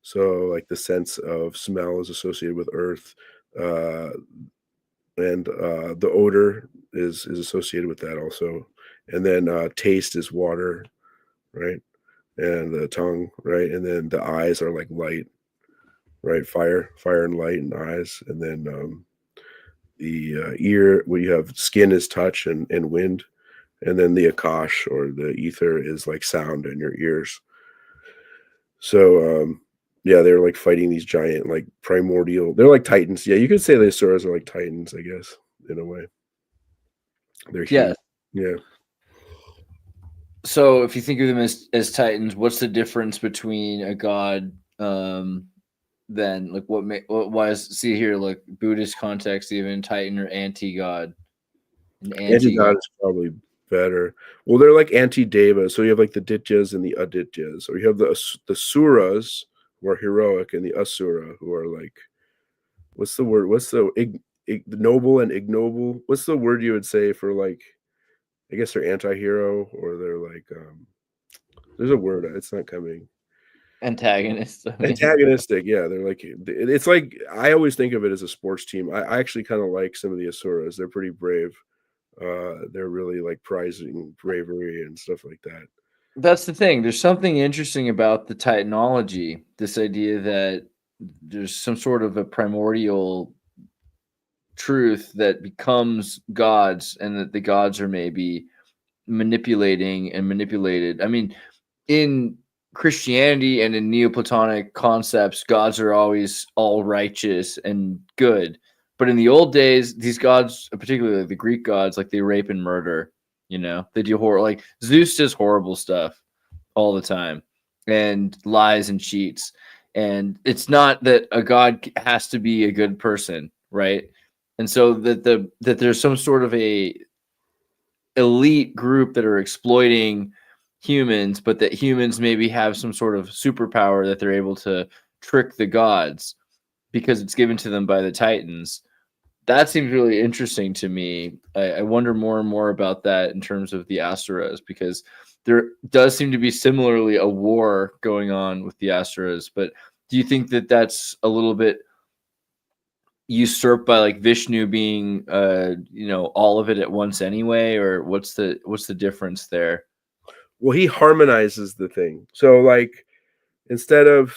So like the sense of smell is associated with earth, and the odor is associated with that also. And then taste is water, right? And the tongue, right? And then the eyes are like light, right? Fire and light and eyes. And then the ear, where you have skin is touch and wind. And then the akash, or the ether, is like sound in your ears. So they're like fighting these giant, like primordial, they're like titans. Yeah, you could say the Asuras are like titans, I guess, in a way. They're huge. Yeah. So if you think of them as titans, what's the difference between a god then like why is, see here, like Buddhist context, even titan or anti-god? Anti-god is probably better. Well, they're like anti-deva. So you have like the dityas and the adityas, or you have the suras, who are heroic, and the asura, who are like, what's the word? What's the noble and ignoble? What's the word you would say for like, I guess they're anti-hero, or they're like, there's a word, it's not coming. Antagonist. Antagonistic, yeah. They're like, it's like, I always think of it as a sports team. I actually kind of like some of the Asuras. They're pretty brave. They're really like prizing bravery and stuff like that. That's the thing. There's something interesting about the Titanology, this idea that there's some sort of a primordial truth that becomes gods, and that the gods are maybe manipulating and manipulated. I mean, in Christianity and in Neoplatonic concepts, gods are always all righteous and good. But in the old days, these gods, particularly the Greek gods, like they rape and murder. They do horror. Like Zeus does horrible stuff all the time, and lies and cheats. And it's not that a god has to be a good person, right? And so that there's some sort of a elite group that are exploiting humans, but that humans maybe have some sort of superpower that they're able to trick the gods because it's given to them by the Titans. That seems really interesting to me. I wonder more and more about that in terms of the Asuras, because there does seem to be similarly a war going on with the Asuras. But do you think that that's a little bit usurped by like Vishnu being all of it at once anyway, or what's the difference there? well, he harmonizes the thing. So like instead of,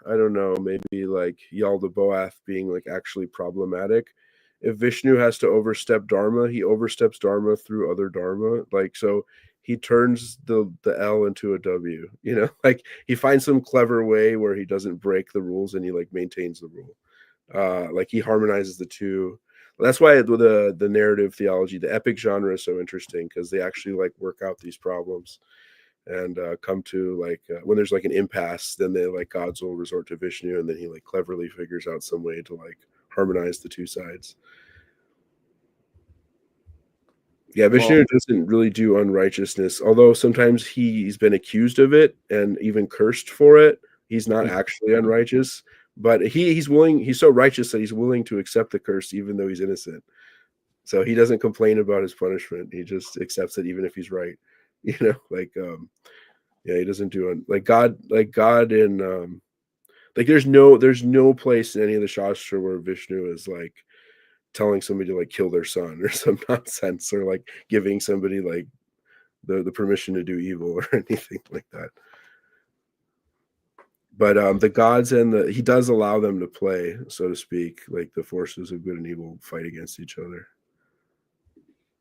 I don't know, maybe like Yaldabaoth being like actually problematic, if Vishnu has to overstep dharma, he oversteps dharma through other dharma. Like so he turns the L into a W, you know, like he finds some clever way where he doesn't break the rules and he like maintains the rule. Like he harmonizes the two. That's why the narrative theology, the epic genre is so interesting, because they actually like work out these problems and come to like when there's like an impasse, then they like gods will resort to Vishnu, and then he like cleverly figures out some way to like harmonize the two sides. Yeah, Vishnu doesn't really do unrighteousness, although sometimes he's been accused of it and even cursed for it. He's not actually unrighteous, but he's willing. He's so righteous that he's willing to accept the curse even though he's innocent. So he doesn't complain about his punishment. He just accepts it even if he's right. You know, like yeah, he doesn't do like God in like there's no place in any of the Shastra where Vishnu is like telling somebody to like kill their son or some nonsense, or like giving somebody like the permission to do evil or anything like that. But the gods and he does allow them to play, so to speak, like the forces of good and evil fight against each other.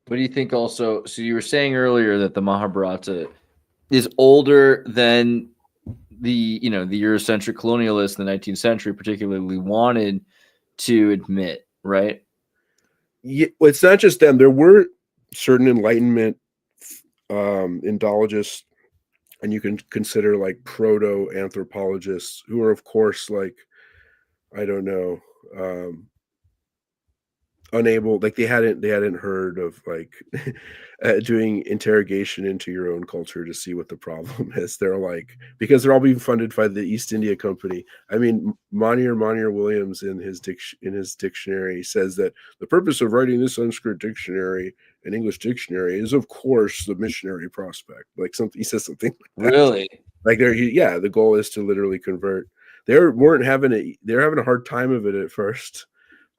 What do you think also? So you were saying earlier that the Mahabharata is older than the Eurocentric colonialists in the 19th century particularly wanted to admit, right? Yeah, well, it's not just them. There were certain Enlightenment Indologists, and you can consider like proto anthropologists who are, of course, like I don't know, unable, like they hadn't heard of like doing interrogation into your own culture to see what the problem is. They're like, because they're all being funded by the East India Company. I mean, Monier Williams in his dictionary says that the purpose of writing this Sanskrit dictionary and English dictionary is, of course, the missionary prospect. Like something, he says something like that. Really? Like yeah, the goal is to literally convert. They're having a hard time of it at first.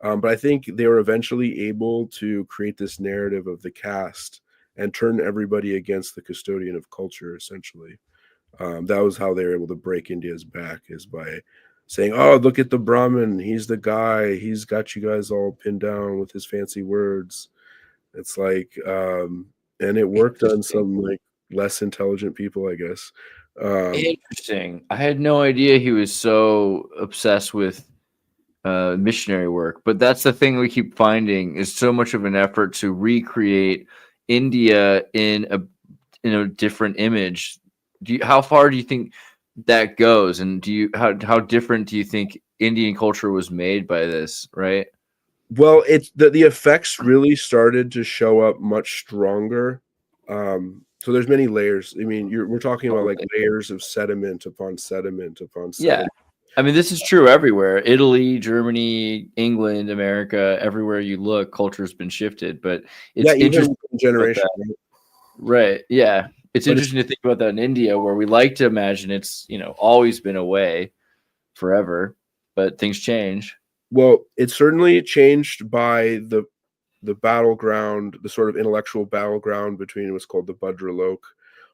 But I think they were eventually able to create this narrative of the caste and turn everybody against the custodian of culture, essentially. That was how they were able to break India's back, is by saying, oh, look at the Brahmin. He's the guy. He's got you guys all pinned down with his fancy words. It's like, and it worked on some like less intelligent people, I guess. Interesting. I had no idea he was so obsessed with missionary work, but that's the thing we keep finding is so much of an effort to recreate India in a different image. How far do you think that goes, and how different do you think Indian culture was made by this, right? Well, it's the effects really started to show up much stronger. So there's many layers. I mean, we're talking about like layers of sediment upon sediment upon sediment. Yeah. I mean, this is true everywhere. Italy, Germany, England, America, everywhere you look, culture's been shifted. But it's interesting generation, right? Yeah. It's interesting to think about that in India, where we like to imagine it's, always been a way forever, but things change. Well, it certainly changed by the battleground, the sort of intellectual battleground between what's called the Bhadralok,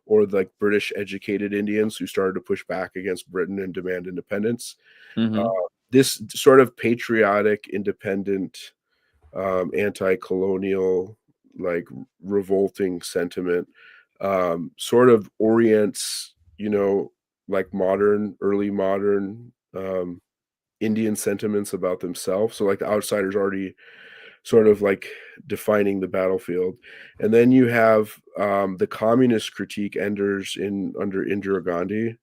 or like British educated Indians who started to push back against Britain and demand independence. Mm-hmm. This sort of patriotic, independent, anti-colonial, like revolting sentiment sort of orients, like early modern Indian sentiments about themselves. So like the outsider's already sort of like defining the battlefield. And then you have the communist critique enters under Indira Gandhi.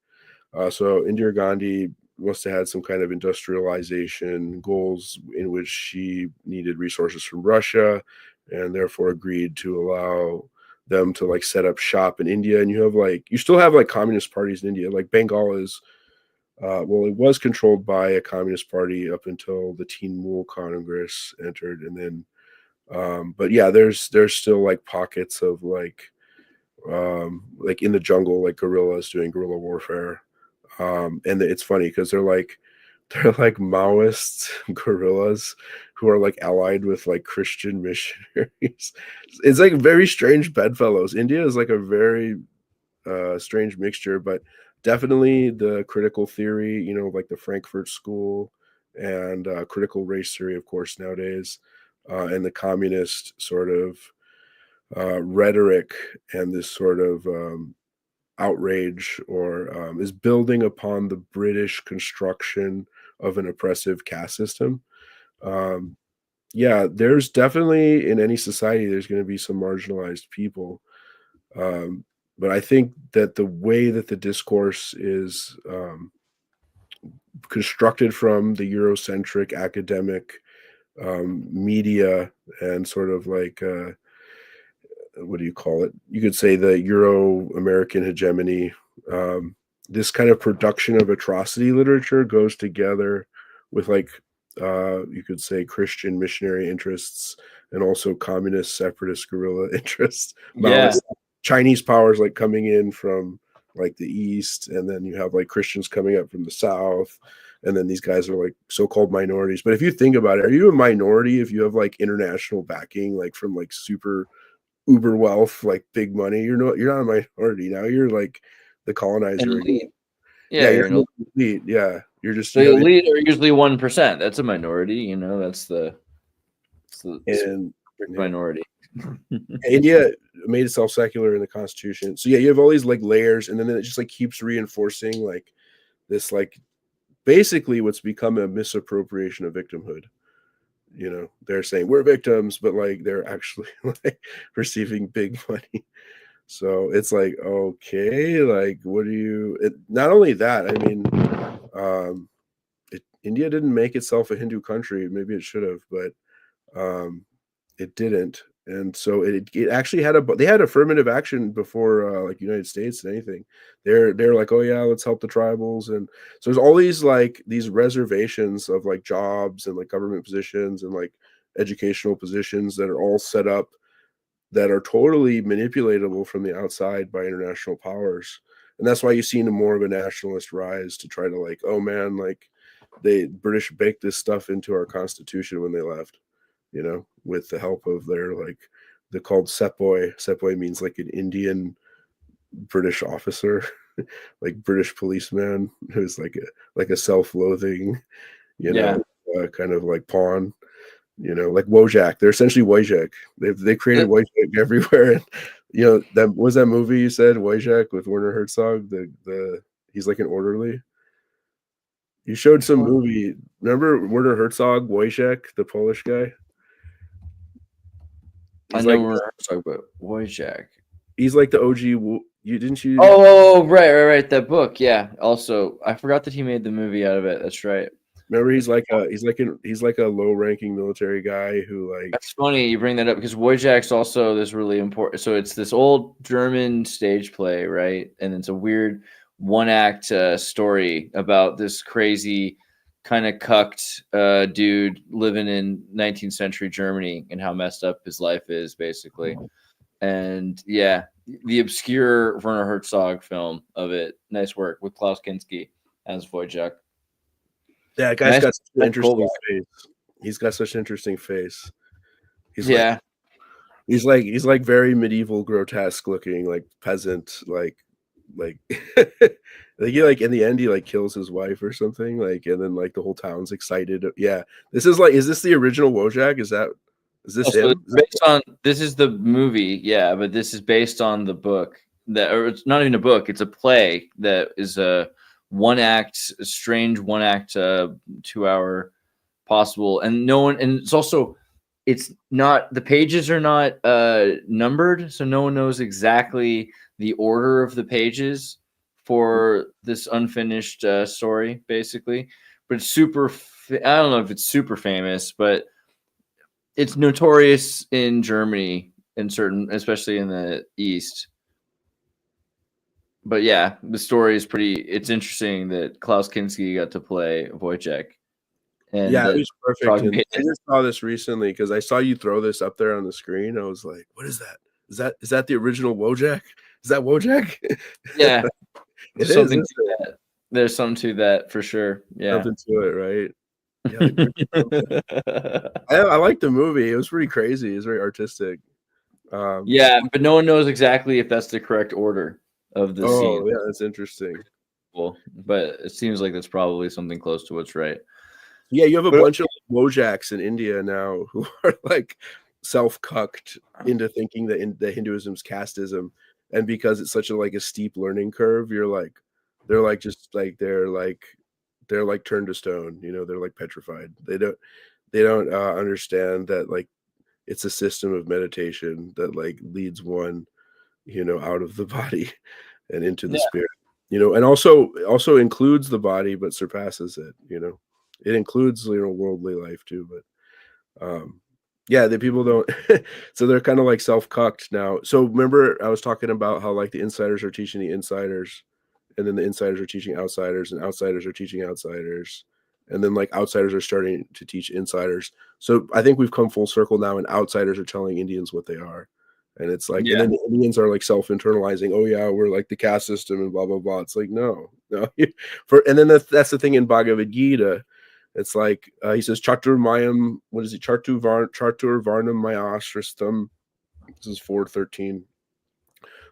So Indira Gandhi must have had some kind of industrialization goals in which she needed resources from Russia, and therefore agreed to allow them to like set up shop in India. And you still have like communist parties in India. Like Bengal is it was controlled by a communist party up until the Tinmul Congress entered, and then but yeah, there's still like pockets of like in the jungle, like guerrillas doing guerrilla warfare. And it's funny because they're like Maoist guerrillas who are like allied with like Christian missionaries. It's like very strange bedfellows. India is like a very strange mixture, but definitely the critical theory, you know, like the Frankfurt School and critical race theory, of course, nowadays, and the communist sort of rhetoric and this sort of outrage or is building upon the British construction of an oppressive caste system. Um, yeah, there's definitely in any society there's going to be some marginalized people, but I think that the way that the discourse is constructed from the Eurocentric academic media and sort of like what do you call it? You could say the Euro-American hegemony. This kind of production of atrocity literature goes together with like you could say Christian missionary interests and also communist separatist guerrilla interests. Yeah. Chinese powers like coming in from like the east, and then you have like Christians coming up from the south, and then these guys are like so-called minorities. But if you think about it, are you a minority if you have like international backing, like from like super uber wealth, like big money? You're not a minority now. You're like the colonizer. Elite. Yeah, you're an elite. Yeah, you're just the elite are usually 1%. That's a minority. You know, that's the minority. India made itself secular in the Constitution. So yeah, you have all these like layers, and then it just like keeps reinforcing like this like basically what's become a misappropriation of victimhood. You know, they're saying we're victims, but like they're actually like receiving big money. So it's like, okay, like what do you not only that, I mean, India didn't make itself a Hindu country. Maybe it should have, but it didn't. And so it actually had they had affirmative action before like United States and anything. They're like, oh yeah, let's help the tribals. And so there's all these like these reservations of like jobs and like government positions and like educational positions that are all set up that are totally manipulatable from the outside by international powers. And that's why you've seen more of a nationalist rise to try to like, oh man, like the British baked this stuff into our constitution when they left, you know, with the help of their like they're called sepoy. Sepoy means like an Indian British officer, like British policeman who's like a self-loathing, you know, kind of like pawn, you know, like Wojak. They're essentially Wojak. They created Wojak everywhere. And you know, that was that movie you said, Wojak, with Werner Herzog. The he's like an orderly. You showed some movie. Remember Werner Herzog, Wojak, the Polish guy? I know we're talking about Wojak. He's like the OG. You didn't you? Oh, right. That book, yeah. Also, I forgot that he made the movie out of it. That's right. Remember, he's like a low-ranking military guy who like. That's funny you bring that up because Wojak's also this really important. So it's this old German stage play, right? And it's a weird one-act story about this crazy kind of cucked dude living in 19th century Germany and how messed up his life is, basically. And yeah, the obscure Werner Herzog film of it. Nice work with Klaus Kinski as Wojak. Yeah, guy's got such an interesting face. He's got such an interesting face. He's like very medieval, grotesque looking, like peasant, like he like in the end he like kills his wife or something, like, and then like the whole town's excited. Yeah, this is the original Wojak? Is this him? This is the movie, yeah, but this is based on the book or it's not even a book, it's a play that is a strange one act 2 hour possible, and it's not, the pages are not numbered, so no one knows exactly the order of the pages for this unfinished story, basically. But it's I don't know if it's super famous, but it's notorious in Germany, especially in the East. But yeah, the story is it's interesting that Klaus Kinski got to play Wojciech. And yeah, it was perfect. I just saw this recently because I saw you throw this up there on the screen. I was like, what is that? Is that the original Wojak? Is that Wojak? Yeah. There's something to that for sure. Yeah. Something to it, right? Yeah. I like the movie. It was pretty crazy. It's very artistic. Yeah, but no one knows exactly if that's the correct order. of the scene. Oh, yeah, that's interesting. Well, but it seems like that's probably something close to what's right. Yeah, you have a But bunch of Wojaks in India now who are like self-cucked into thinking that the Hinduism's casteism, and because it's such a like a steep learning curve, you're like they're like just like they're like turned to stone, you know, they're like petrified. They don't understand that like it's a system of meditation that like leads one, you know, out of the body and into the yeah, spirit, you know, and also includes the body but surpasses it, you know. It includes, you know, worldly life too, but yeah, the people don't so they're kind of like self-cucked now. So remember I was talking about how like the insiders are teaching the insiders, and then the insiders are teaching outsiders, and outsiders are teaching outsiders, and then like outsiders are starting to teach insiders. So I think we've come full circle now, and outsiders are telling Indians what they are. And it's like, and yeah, then the Indians are like self-internalizing, oh yeah, we're like the caste system and blah blah blah. It's like, no. And then that's the thing in Bhagavad Gita. It's like he says chatur mayam, what is it? Chatur varnam maya ashrastam. This is 4:13.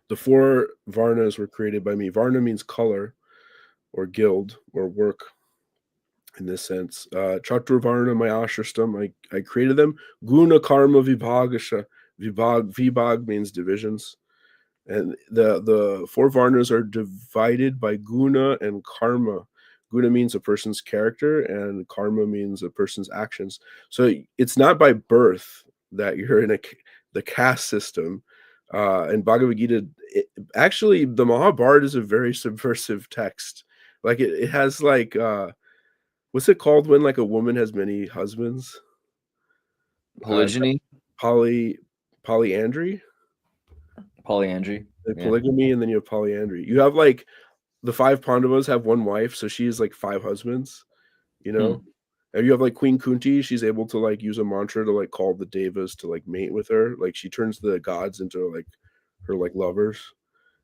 The four varnas were created by me. Varna means color or guild or work in this sense. Chatur varna maya ashrastam. I created them. Guna karma vibhagasha. Vibhag means divisions. And the four varnas are divided by guna and karma. Guna means a person's character, and karma means a person's actions. So it's not by birth that you're in the caste system. And Bhagavad Gita, actually, the Mahabharata is a very subversive text. Like it has like what's it called when like a woman has many husbands? Uh, polygyny, poly polyandry, polyandry. like Yeah. polygamy, and then you have polyandry. You have like the five Pandavas have one wife, so she has like five husbands, you Hmm. know. And you have like Queen Kunti, she's able to like use a mantra to like call the devas to like mate with her. Like she turns the gods into like her like lovers.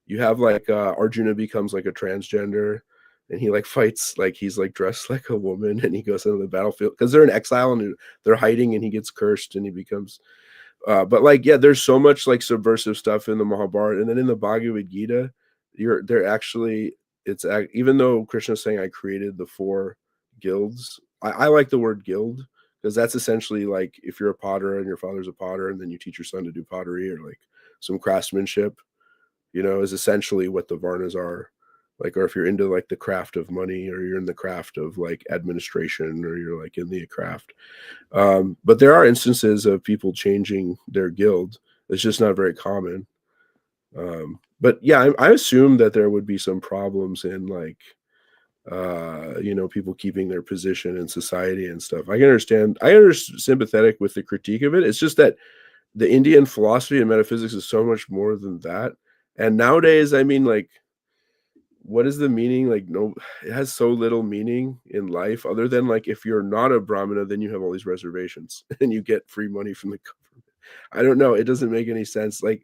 You have like Arjuna becomes like a transgender, and he like fights like he's like dressed like a woman, and he goes into the battlefield because they're in exile and they're hiding, and he gets cursed and he becomes but like yeah, there's so much like subversive stuff in the Mahabharata, and then in the Bhagavad Gita, they're actually even though Krishna's saying I created the four guilds, I like the word guild because that's essentially like if you're a potter and your father's a potter, and then you teach your son to do pottery or like some craftsmanship, you know, is essentially what the Varnas are. Like, or if you're into like the craft of money, or you're in the craft of like administration, or you're like in the craft. But there are instances of people changing their guild. It's just not very common. But yeah, I assume that there would be some problems in like, you know, people keeping their position in society and stuff. I can understand. I understand sympathetic with the critique of it. It's just that the Indian philosophy and metaphysics is so much more than that. And nowadays, I mean, like, what is the meaning? Like, no, it has so little meaning in life other than like if you're not a Brahmana, then you have all these reservations and you get free money from the government. I don't know. It doesn't make any sense. Like,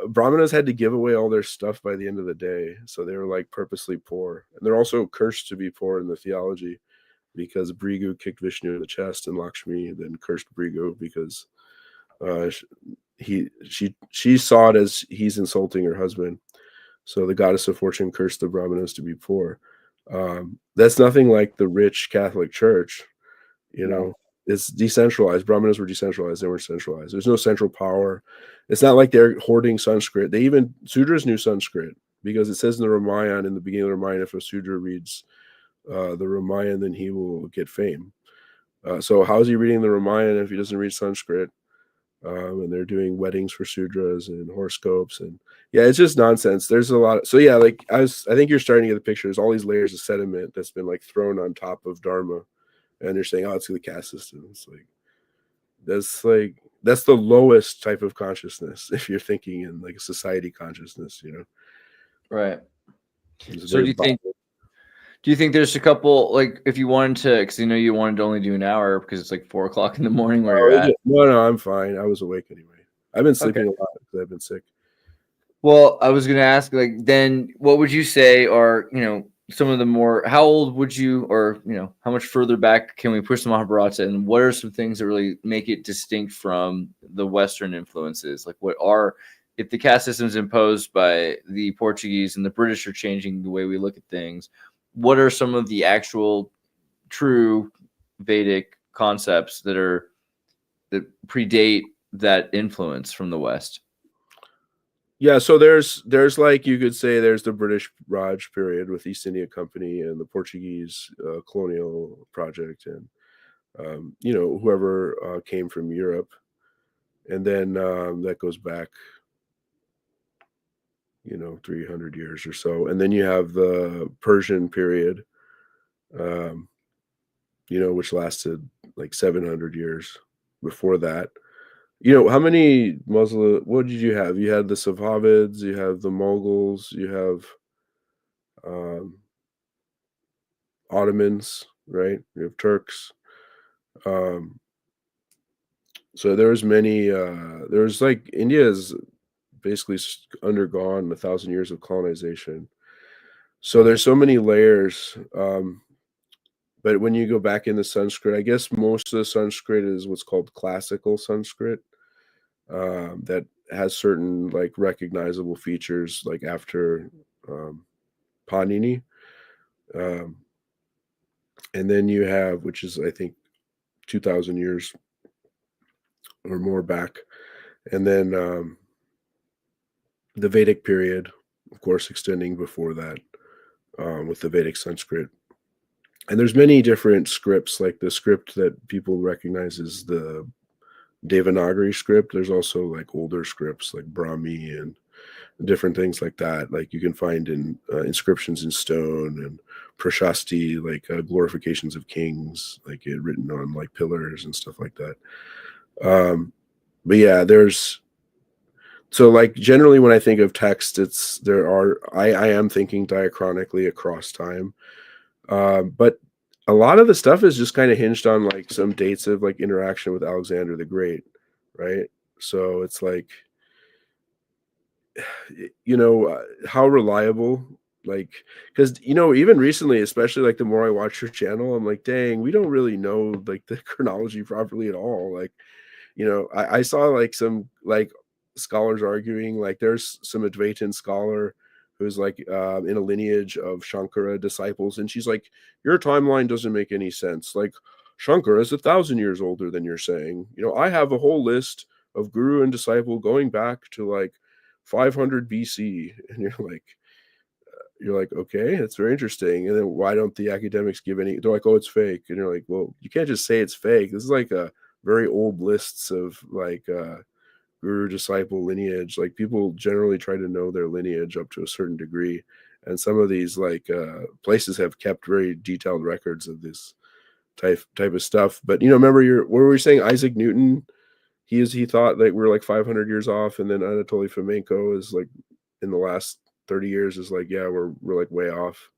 Brahmanas had to give away all their stuff by the end of the day. So they were like purposely poor. And they're also cursed to be poor in the theology because Brigu kicked Vishnu in the chest, and Lakshmi then cursed Brigu because uh, she saw it as he's insulting her husband. So the goddess of fortune cursed the Brahmanas to be poor. That's nothing like the rich Catholic Church, you No. know. It's decentralized. Brahmanas were decentralized. They weren't centralized. There's no central power. It's not like they're hoarding Sanskrit. Sudras knew Sanskrit because it says in the Ramayana, in the beginning of the Ramayana, if a Sudra reads the Ramayana, then he will get fame. So how is he reading the Ramayana if he doesn't read Sanskrit? And they're doing weddings for Sudras and horoscopes, and yeah, it's just nonsense. There's a lot. So yeah, like I think you're starting to get the picture. There's all these layers of sediment that's been like thrown on top of dharma, and they're saying, oh, it's the caste system. It's like that's the lowest type of consciousness if you're thinking in like a society consciousness, you know. Right. It's So very do you think there's a couple, like if you wanted to, because you know you wanted to only do an hour because it's like 4 o'clock in the morning where you're at. no, I'm fine. I was awake anyway. I've been Okay. sleeping a lot because I've been sick. Well, I was going to ask, like, then what would you say are, you know, some of the more, how old would you, or, you know, how much further back can we push the Mahabharata, and what are some things that really make it distinct from the Western influences? Like, what are if the caste system is imposed by the Portuguese and the British are changing the way we look at things, what are some of the actual true Vedic concepts that predate that influence from the West? Yeah, so there's like, you could say there's the British Raj period with East India Company and the Portuguese colonial project, and whoever came from Europe, and then that goes back 300 years or so, and then you have the Persian period, um, which lasted like 700 years before that. How many Muslim? What did you have? You had the Safavids, you have the Mughals, you have um, Ottomans, right? You have Turks. Um, so there was many. There's like India has basically undergone 1,000 years of colonization. So there's so many layers. But when you go back in the Sanskrit, I guess most of the Sanskrit is what's called classical Sanskrit. That has certain like recognizable features, like after Panini, um, and then you have, which is I think 2,000 years or more back, and then the Vedic period, of course, extending before that with the Vedic Sanskrit. And there's many different scripts, like the script that people recognize is the Devanagari script. There's also like older scripts like Brahmi and different things like that. Like you can find in inscriptions in stone and prashasti, like glorifications of kings, like it written on like pillars and stuff like that. But yeah, so like generally when I think of text, I am thinking diachronically across time. But a lot of the stuff is just kind of hinged on like some dates of like interaction with Alexander the Great, right? So it's like, how reliable, like, because even recently, especially like the more I watch your channel, I'm like, dang, we don't really know like the chronology properly at all. Like, I saw like some like scholars arguing, like there's some Advaitin scholar who's like in a lineage of Shankara disciples, and she's like, your timeline doesn't make any sense. Like Shankara is 1,000 years older than you're saying. I have a whole list of guru and disciple going back to like 500 BC, and you're like, okay, that's very interesting. And then why don't the academics give any? They're like, oh, it's fake, and you're like, well, you can't just say it's fake. This is like a very old lists of like guru disciple lineage. Like people generally try to know their lineage up to a certain degree, and some of these like places have kept very detailed records of this type of stuff. But remember, what were we saying? Isaac Newton, he thought that we're like 500 years off, and then Anatoly Fomenko is like in the last 30 years is like, yeah, we're like way off.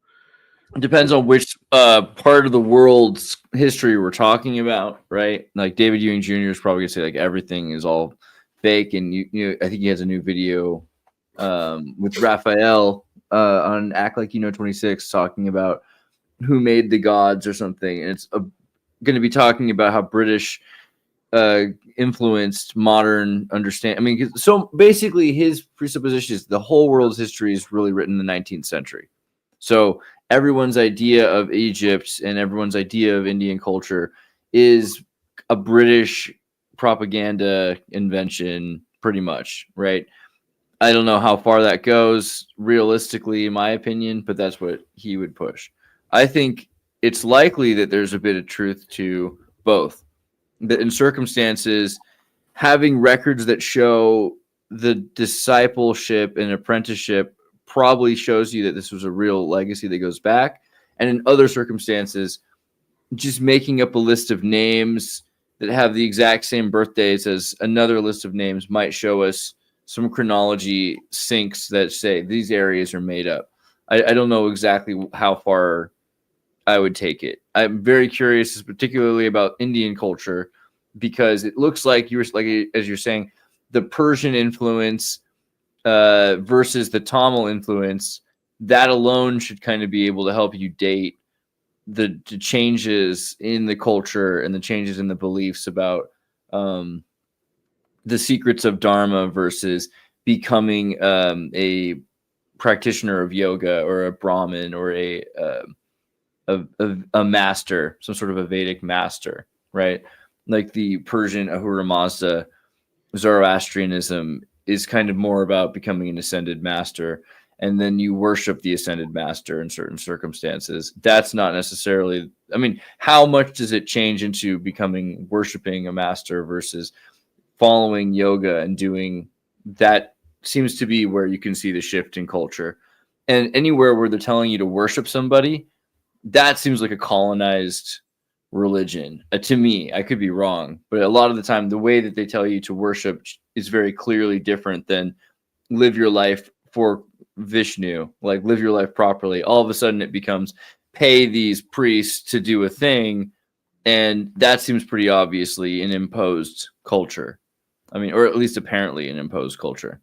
It depends on which part of the world's history we're talking about, right? Like David Ewing Jr. is probably gonna say like everything is all fake, and I think he has a new video with Raphael on Act Like You Know 26 talking about who made the gods or something, and it's going to be talking about how British influenced modern understand. I mean, so basically his presupposition is the whole world's history is really written in the 19th century. So everyone's idea of Egypt and everyone's idea of Indian culture is a British propaganda invention, pretty much, right? I don't know how far that goes realistically, in my opinion, but that's what he would push. I think it's likely that there's a bit of truth to both. That in circumstances, having records that show the discipleship and apprenticeship probably shows you that this was a real legacy that goes back. And in other circumstances, just making up a list of names that have the exact same birthdays as another list of names might show us some chronology syncs that say these areas are made up. I don't know exactly how far I would take it. I'm very curious, particularly about Indian culture, because it looks like as you're saying, the Persian influence versus the Tamil influence. That alone should kind of be able to help you date the changes in the culture and the changes in the beliefs about the secrets of dharma versus becoming a practitioner of yoga or a Brahmin or a master, some sort of a Vedic master, right? Like the Persian Ahura Mazda, Zoroastrianism is kind of more about becoming an ascended master, and then you worship the ascended master in certain circumstances. That's not necessarily, I mean, how much does it change into worshiping a master versus following yoga and doing that? Seems to be where you can see the shift in culture. And anywhere where they're telling you to worship somebody, that seems like a colonized religion to me. I could be wrong, but a lot of the time the way that they tell you to worship is very clearly different than live your life for Vishnu, like live your life properly. All of a sudden it becomes pay these priests to do a thing, and that seems pretty obviously an imposed culture. I mean, or at least apparently an imposed culture.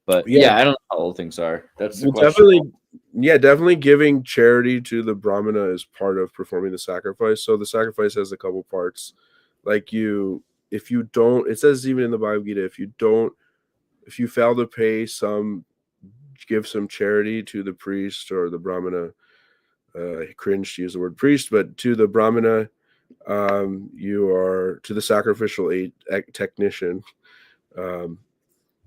But yeah, I don't know how all things are. That's the question. Definitely giving charity to the Brahmana is part of performing the sacrifice. So the sacrifice has a couple parts. Like if you don't, it says even in the Bhagavad Gita, if you fail to pay give some charity to the priest or the Brahmana. I cringe to use the word priest, but to the Brahmana, you are to the sacrificial technician.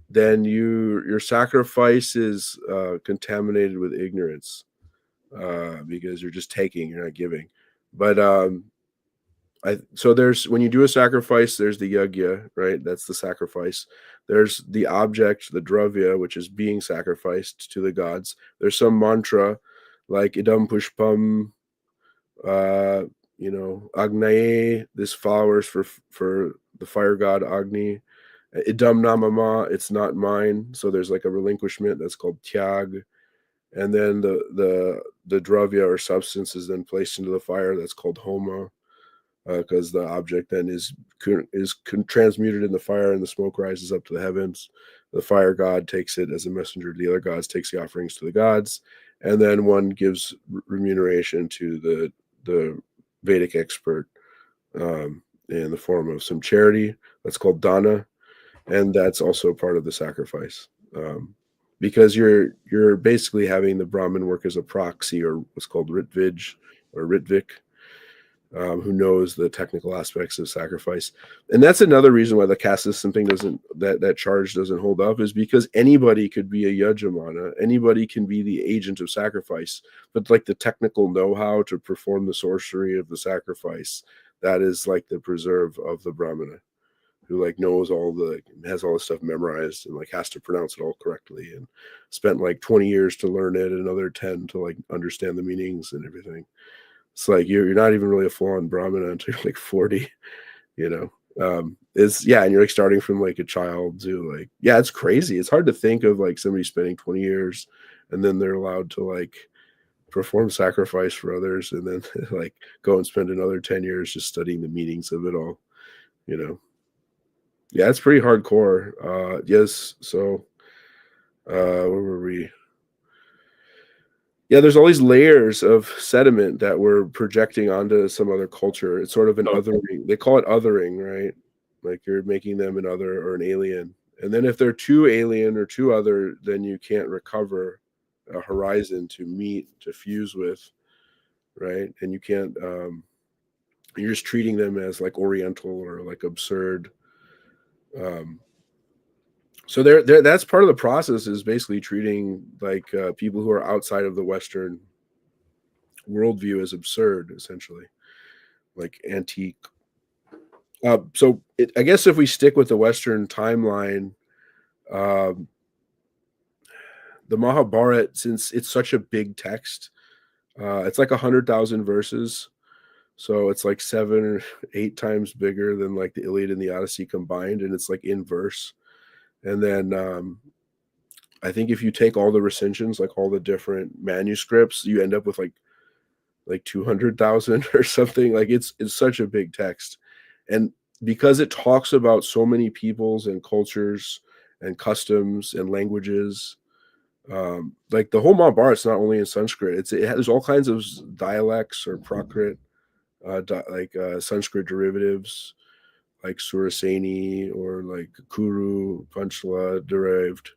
Then your sacrifice is contaminated with ignorance because you're just taking, you're not giving. But so there's, when you do a sacrifice, there's the yagya, right? That's the sacrifice. There's the object, the dravya, which is being sacrificed to the gods. There's some mantra like idam pushpam, agnaye, this flowers for the fire god Agni. Idam namama, it's not mine. So there's like a relinquishment that's called tyag. And then the dravya or substance is then placed into the fire. That's called homa, because the object then is transmuted in the fire, and the smoke rises up to the heavens. The fire god takes it as a messenger to the other gods, takes the offerings to the gods, and then one gives remuneration to the Vedic expert in the form of some charity. That's called dana, and that's also part of the sacrifice. Because you're basically having the Brahmin work as a proxy, or what's called Ritvij or Ritvik, who knows the technical aspects of sacrifice. And that's another reason why the caste system thing that charge doesn't hold up, is because anybody could be a yajamana, anybody can be the agent of sacrifice, but like the technical know-how to perform the sorcery of the sacrifice, that is like the preserve of the Brahmana, who like knows has all the stuff memorized and like has to pronounce it all correctly, and spent like 20 years to learn it and another 10 to like understand the meanings and everything. It's like you're not even really a full-on Brahmana until you're like 40, and you're like starting from like a child to like, it's crazy. It's hard to think of like somebody spending 20 years and then they're allowed to like perform sacrifice for others, and then like go and spend another 10 years just studying the meanings of it all. It's pretty hardcore. Yes. So where were we? There's all these layers of sediment that we're projecting onto some other culture. It's sort of an othering. They call it othering, right? Like you're making them an other or an alien. And then if they're too alien or too other, then you can't recover a horizon to meet, to fuse with, right? And you can't, you're just treating them as like oriental or like absurd. So that's part of the process, is basically treating like people who are outside of the Western worldview as absurd, essentially, like antique. So I guess if we stick with the Western timeline, the Mahabharata, since it's such a big text, it's like 100,000 verses. So it's like 7 or 8 times bigger than like the Iliad and the Odyssey combined, and it's like in verse. And then I think if you take all the recensions, like all the different manuscripts, you end up with like 200,000 or something. Like it's such a big text. And because it talks about so many peoples and cultures and customs and languages, like the whole Mahabharata, it's not only in Sanskrit. It has all kinds of dialects or Prakrit, Sanskrit derivatives. like Suraseni or like Kuru, Panchla derived,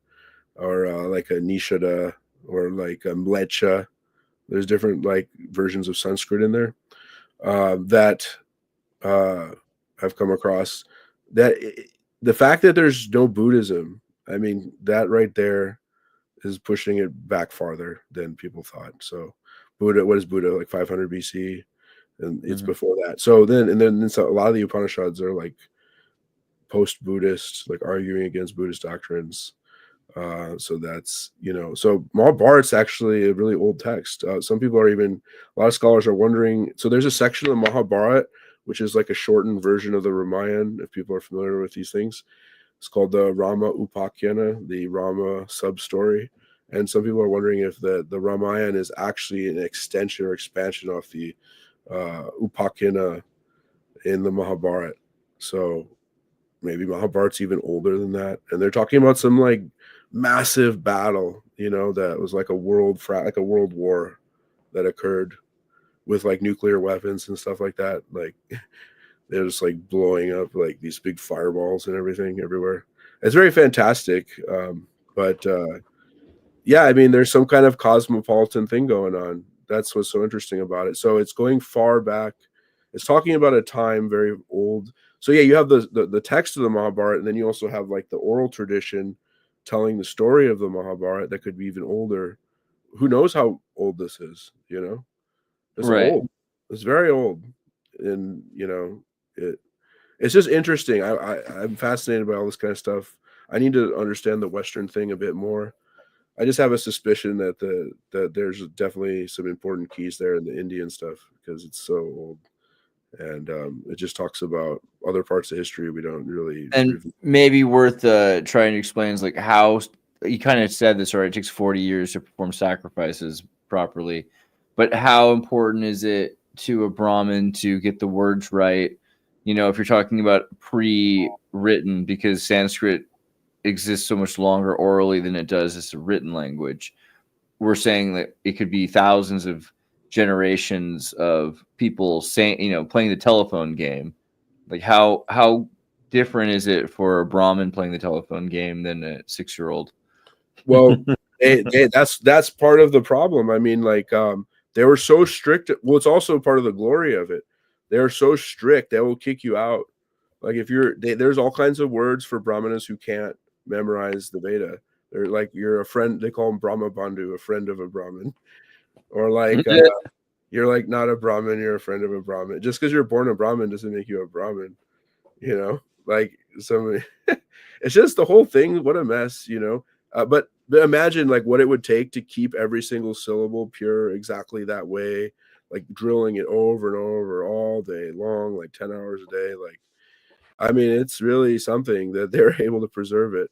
or like a Nishada or like a Mlecha. There's different like versions of Sanskrit in there that I've come across. That the fact that there's no Buddhism, I mean, that right there is pushing it back farther than people thought. So, Buddha, what is Buddha, like 500 BC? And it's before that. So then so a lot of the Upanishads are like post-Buddhist, like arguing against Buddhist doctrines. So that's, so Mahabharat's actually a really old text. Some people are even, a lot of scholars are wondering, so there's a section of Mahabharat, which is like a shortened version of the Ramayana, if people are familiar with these things. It's called the Rama Upakyana, the Rama sub-story. And some people are wondering if the Ramayana is actually an extension or expansion of the Upakyana in the Mahabharat. So maybe Mahabharat's even older than that. And they're talking about some like massive battle, that was like a world war that occurred with like nuclear weapons and stuff like that. Like they're just like blowing up like these big fireballs and everything everywhere. It's very fantastic. But yeah, I mean, there's some kind of cosmopolitan thing going on. That's what's so interesting about it. So it's going far back. It's talking about a time very old. So yeah, you have the text of the Mahabharata, and then you also have like the oral tradition telling the story of the Mahabharata that could be even older. Who knows how old this is? It's Right. old. It's very old, and it's just interesting. I'm fascinated by all this kind of stuff. I need to understand the Western thing a bit more. I just have a suspicion that there's definitely some important keys there in the Indian stuff because it's so old, and it just talks about other parts of history we don't really. And maybe worth trying to explain is like how you kind of said this, right? It takes 40 years to perform sacrifices properly, but how important is it to a Brahmin to get the words right? If you're talking about pre-written, because Sanskrit exists so much longer orally than it does as a written language. We're saying that it could be thousands of generations of people saying, playing the telephone game. Like how different is it for a Brahmin playing the telephone game than a 6-year-old? Well, that's part of the problem. I mean, like they were so strict. Well, it's also part of the glory of it. They're so strict they will kick you out. Like if there's all kinds of words for Brahmanas who can't memorize the Veda. They're like, you're a friend. They call them Brahma Bandhu, a friend of a Brahmin, or like you're like not a Brahmin, you're a friend of a Brahmin. Just because you're born a Brahmin doesn't make you a Brahmin. Like somebody. It's just the whole thing. What a mess, but imagine like what it would take to keep every single syllable pure exactly that way, like drilling it over and over all day long, like 10 hours a day. Like, I mean, it's really something that they're able to preserve it,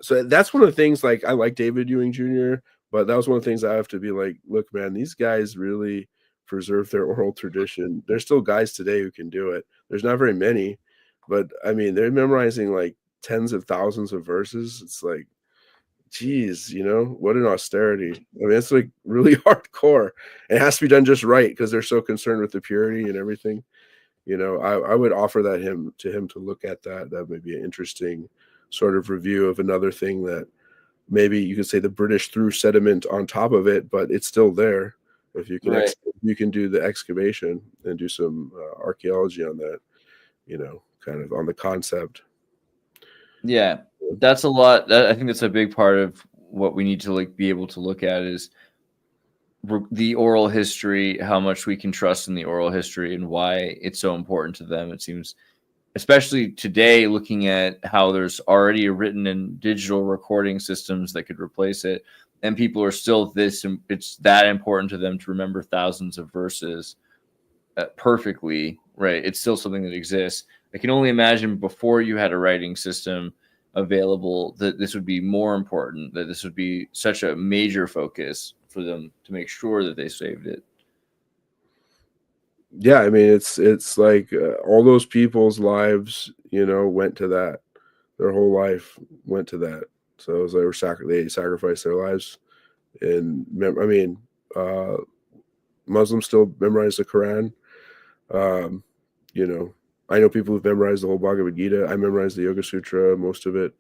so that's one of the things. Like, I like David Ewing Jr., but that was one of the things I have to be like, look, man, these guys really preserve their oral tradition. There's still guys today who can do it. There's not very many, but I mean, they're memorizing like tens of thousands of verses. It's like, geez, what an austerity. I mean, it's like really hardcore. It has to be done just right because they're so concerned with the purity and everything. I would offer that to him to look at that. That would be an interesting sort of review of another thing that maybe you could say the British threw sediment on top of it, but it's still there. If you can, you can do the excavation and do some archaeology on that, kind of on the concept. Yeah, that's a lot. I think that's a big part of what we need to like be able to look at is the oral history, how much we can trust in the oral history and why it's so important to them. It seems, especially today, looking at how there's already a written and digital recording systems that could replace it. And people are still it's that important to them to remember thousands of verses perfectly, right? It's still something that exists. I can only imagine before you had a writing system available that this would be more important, that this would be such a major focus for them to make sure that they saved it. Yeah, I mean, it's like all those people's lives, went to that. Their whole life went to that. So it was like they sacrificed their lives. And I mean, Muslims still memorize the Quran. I know people who've memorized the whole Bhagavad Gita. I memorized the Yoga Sutra, most of it.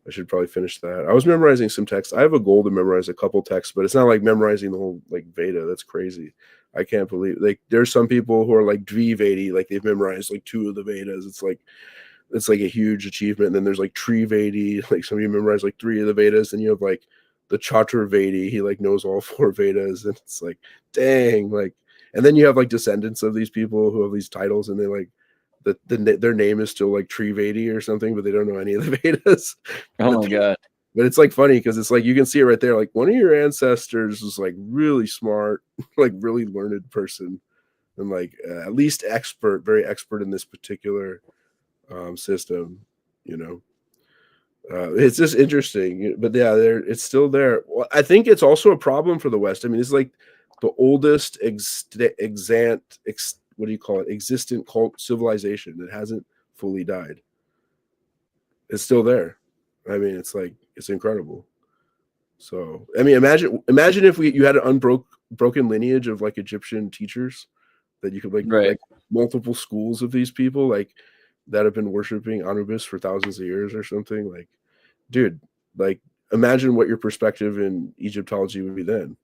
I should probably finish that. I was memorizing some texts. I have a goal to memorize a couple texts, but it's not like memorizing the whole like Veda. That's crazy. I can't believe like there's some people who are like Dvivedi, like they've memorized like 2 of the Vedas. It's like a huge achievement. And then there's like Trivedi, like somebody memorized like 3 of the Vedas, and you have like the Chaturvedi, he like knows all 4 Vedas, and it's like, dang, like, and then you have like descendants of these people who have these titles, and they like their name is still like Trivedi or something, but they don't know any of the Vedas. Oh my god. But it's like funny because it's like you can see it right there. Like one of your ancestors was like really smart, like really learned person, and like at least expert, very expert in this particular system. You know, it's just interesting. But yeah, it's still there. Well, I think it's also a problem for the West. I mean, it's like the oldest what do you call it? Existent cult civilization that hasn't fully died. It's still there. I mean, it's like it's incredible. So, I mean, imagine if you had an broken lineage of like Egyptian teachers that you could like multiple schools of these people like that have been worshiping Anubis for thousands of years or something. Like, dude, like imagine what your perspective in Egyptology would be then.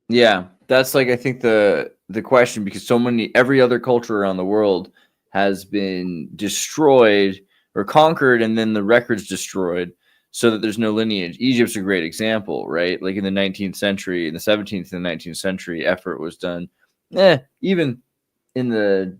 Yeah, that's like I think the question, because every other culture around the world has been destroyed or conquered, and then the records destroyed so that there's no lineage. Egypt's a great example, right? Like in the 19th century, in the 17th and the 19th century, effort was done. Even in the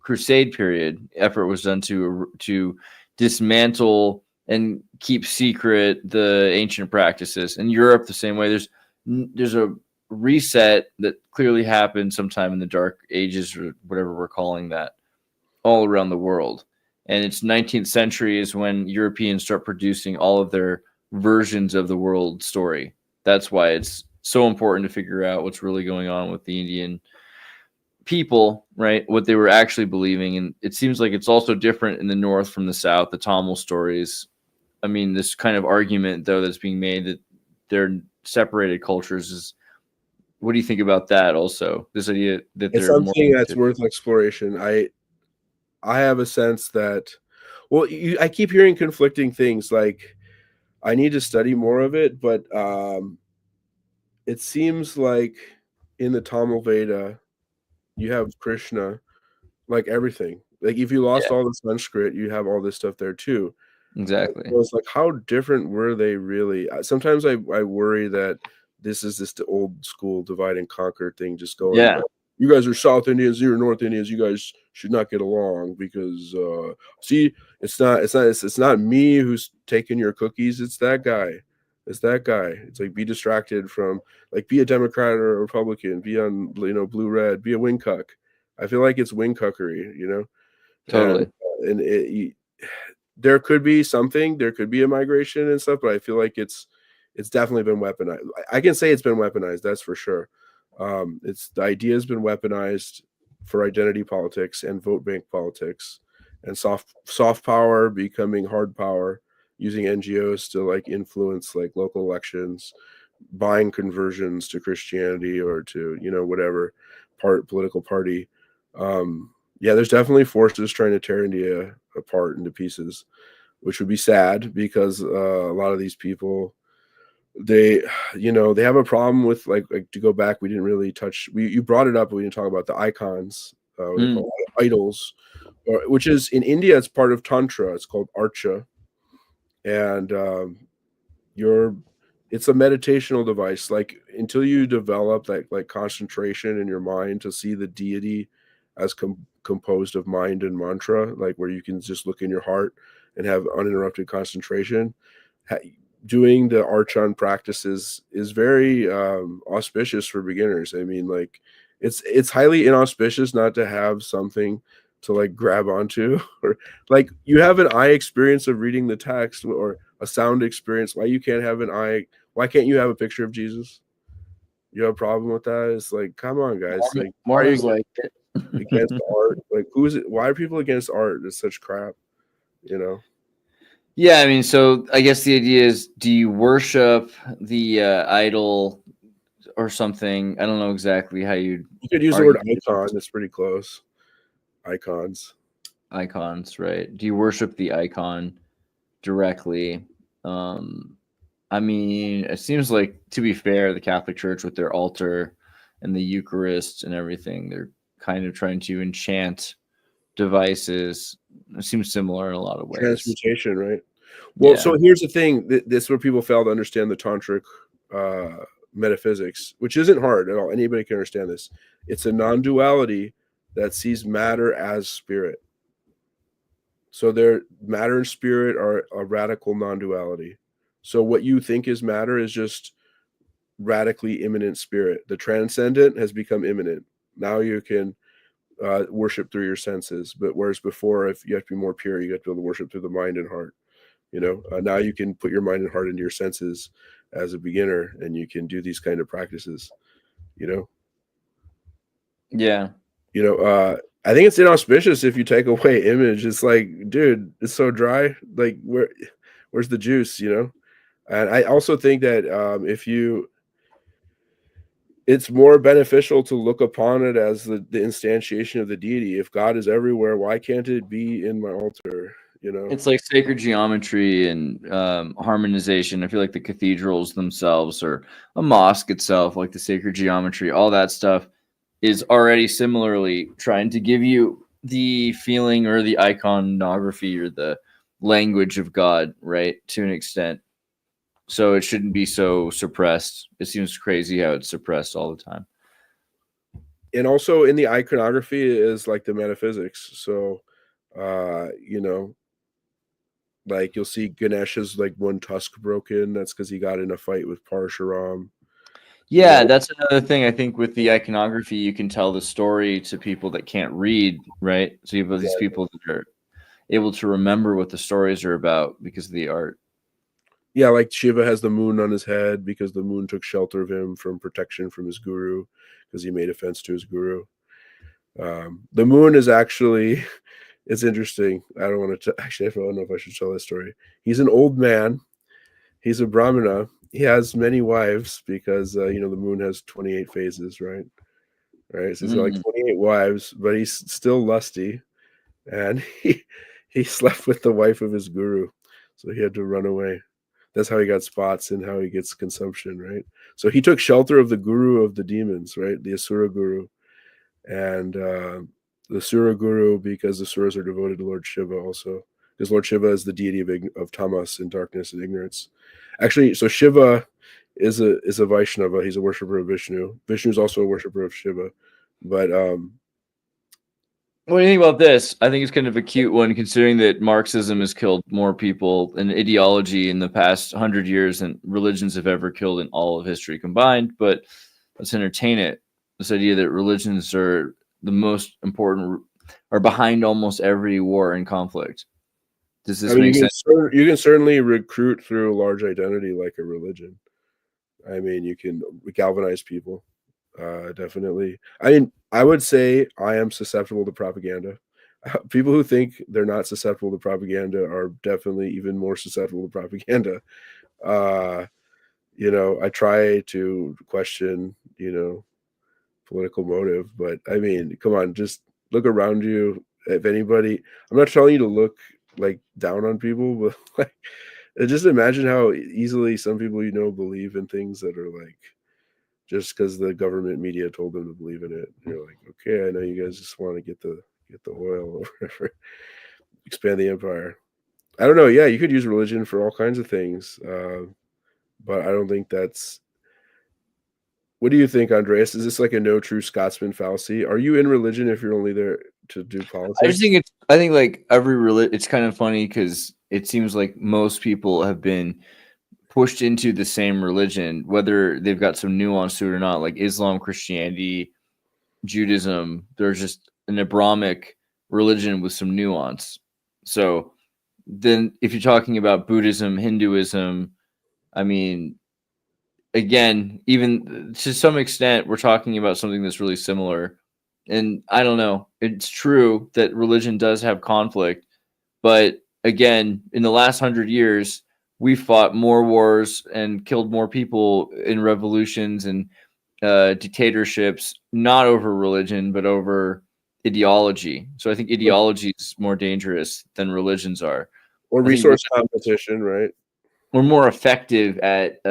Crusade period, effort was done to dismantle and keep secret the ancient practices. In Europe, the same way. There's a reset that clearly happened sometime in the Dark Ages, or whatever we're calling that, all around the world. And it's 19th century is when Europeans start producing all of their versions of the world story. That's why it's so important to figure out what's really going on with the Indian people, right? What they were actually believing. And it seems like it's also different in the North from the South, the Tamil stories. I mean, this kind of argument, though, that's being made that they're separated cultures is, what do you think about that also? This idea that It's they're something that's worth exploration. I have a sense that, well, I keep hearing conflicting things. Like, I need to study more of it, but it seems like in the Tamil Veda, you have Krishna, like everything. Like if you lost all the Sanskrit, you have all this stuff there too. Exactly. So it's like, how different were they really? Sometimes I worry that this is just the old school divide and conquer thing, just going. Yeah. You guys are South Indians, you're North Indians. You guys should not get along because see, it's not me who's taking your cookies. It's that guy. It's that guy. It's like be distracted from like be a Democrat or a Republican. Be on blue red. Be a wing cuck. I feel like it's wing cuckery. Totally. And there could be something. There could be a migration and stuff, but I feel like it's definitely been weaponized. I can say it's been weaponized. That's for sure. The idea has been weaponized for identity politics and vote bank politics, and soft power becoming hard power, using NGOs to like influence like local elections, buying conversions to Christianity or to whatever political party. Yeah, there's definitely forces trying to tear India apart into pieces, which would be sad because a lot of these people, they have a problem with like to go back. We didn't really touch. You brought it up, but we didn't talk about the icons. What they call idols, which is in India. It's part of Tantra. It's called Archa, and it's a meditational device. Like until you develop that like concentration in your mind to see the deity as composed of mind and mantra, like where you can just look in your heart and have uninterrupted concentration. Doing the Archon practices is very auspicious for beginners. I mean, like it's highly inauspicious not to have something to like grab onto, or like you have an eye experience of reading the text or a sound experience. Why can't you have a picture of Jesus? You have a problem with that? It's like, come on, guys. Like, why are you like against art? Like, why are people against art? It's such crap, Yeah, I mean, so I guess the idea is, do you worship the idol or something? I don't know exactly how you could use the word icon. It's pretty close. icons. Icons, right? Do you worship the icon directly? I mean, it seems like, to be fair, the Catholic Church with their altar and the Eucharist and everything, they're kind of trying to enchant devices. It seems similar in a lot of ways. Transmutation, right? Well, Yeah. so here's the thing. This is where people fail to understand the tantric metaphysics, which isn't hard at all. Anybody can understand this. It's a non-duality that sees matter as spirit. So their matter and spirit are a radical non-duality. So what you think is matter is just radically immanent spirit. The transcendent has become immanent. Now you can worship through your senses, but whereas before, if you have to be more pure, you have to be able to worship through the mind and heart. Now you can put your mind and heart into your senses as a beginner, and you can do these kind of practices. Yeah. I think it's inauspicious if you take away image. It's like, dude, it's so dry. Like, where's the juice? And I also think that it's more beneficial to look upon it as the instantiation of the deity. If God is everywhere, why can't it be in my altar? It's like sacred geometry and harmonization. I feel like the cathedrals themselves, or a mosque itself, like the sacred geometry, all that stuff is already similarly trying to give you the feeling or the iconography or the language of God, right, to an extent. So it shouldn't be so suppressed. It seems crazy how it's suppressed all the time. And also in the iconography is like the metaphysics. So, like you'll see Ganesha's like one tusk broken. That's because he got in a fight with Parshuram. Yeah, that's another thing. I think with the iconography, you can tell the story to people that can't read, right? So you have these people that are able to remember what the stories are about because of the art. Yeah, like Shiva has the moon on his head because the moon took shelter of him from protection from his guru because he made offense to his guru. The moon is actually, it's interesting. I don't want to, actually, I don't know if I should tell this story. He's an old man. He's a Brahmana. He has many wives because, the moon has 28 phases, right? Right. So he's got like 28 wives, but he's still lusty. And he slept with the wife of his guru. So he had to run away. That's how he got spots and how he gets consumption, right? So he took shelter of the guru of the demons, right? The Asura guru. And the Asura guru, because the Asuras are devoted to Lord Shiva also. Because Lord Shiva is the deity of tamas and darkness and ignorance. Actually, so Shiva is a Vaishnava. He's a worshiper of Vishnu. Vishnu is also a worshiper of Shiva. But what do you think about this? I think it's kind of a cute one, considering that Marxism has killed more people in ideology in the past 100 years than religions have ever killed in all of history combined. But let's entertain it. This idea that religions are the most important, are behind almost every war and conflict. Does this make sense? You can certainly recruit through a large identity like a religion. I mean, you can galvanize people. Definitely. I mean, I would say I am susceptible to propaganda. People who think they're not susceptible to propaganda are definitely even more susceptible to propaganda. I try to question, political motive, but I mean, come on, just look around you. If anybody, I'm not telling you to look like down on people, but like, just imagine how easily some people believe in things that are like, just because the government media told them to believe in it. You're like, okay, I know you guys just want to get the oil or whatever, expand the empire. I don't know. Yeah, you could use religion for all kinds of things, but I don't think that's. What do you think, Andreas? Is this like a no true Scotsman fallacy? Are you in religion if you're only there to do politics? I think like every religion, it's kind of funny because it seems like most people have been pushed into the same religion, whether they've got some nuance to it or not, like Islam, Christianity, Judaism. There's just an Abrahamic religion with some nuance. So then if you're talking about Buddhism, Hinduism, I mean, again, even to some extent, we're talking about something that's really similar. And I don't know, it's true that religion does have conflict, but again, in the last 100 years, we fought more wars and killed more people in revolutions and dictatorships, not over religion, but over ideology. So I think ideology is more dangerous than religions are. Or I think resource competition, right? we're more effective at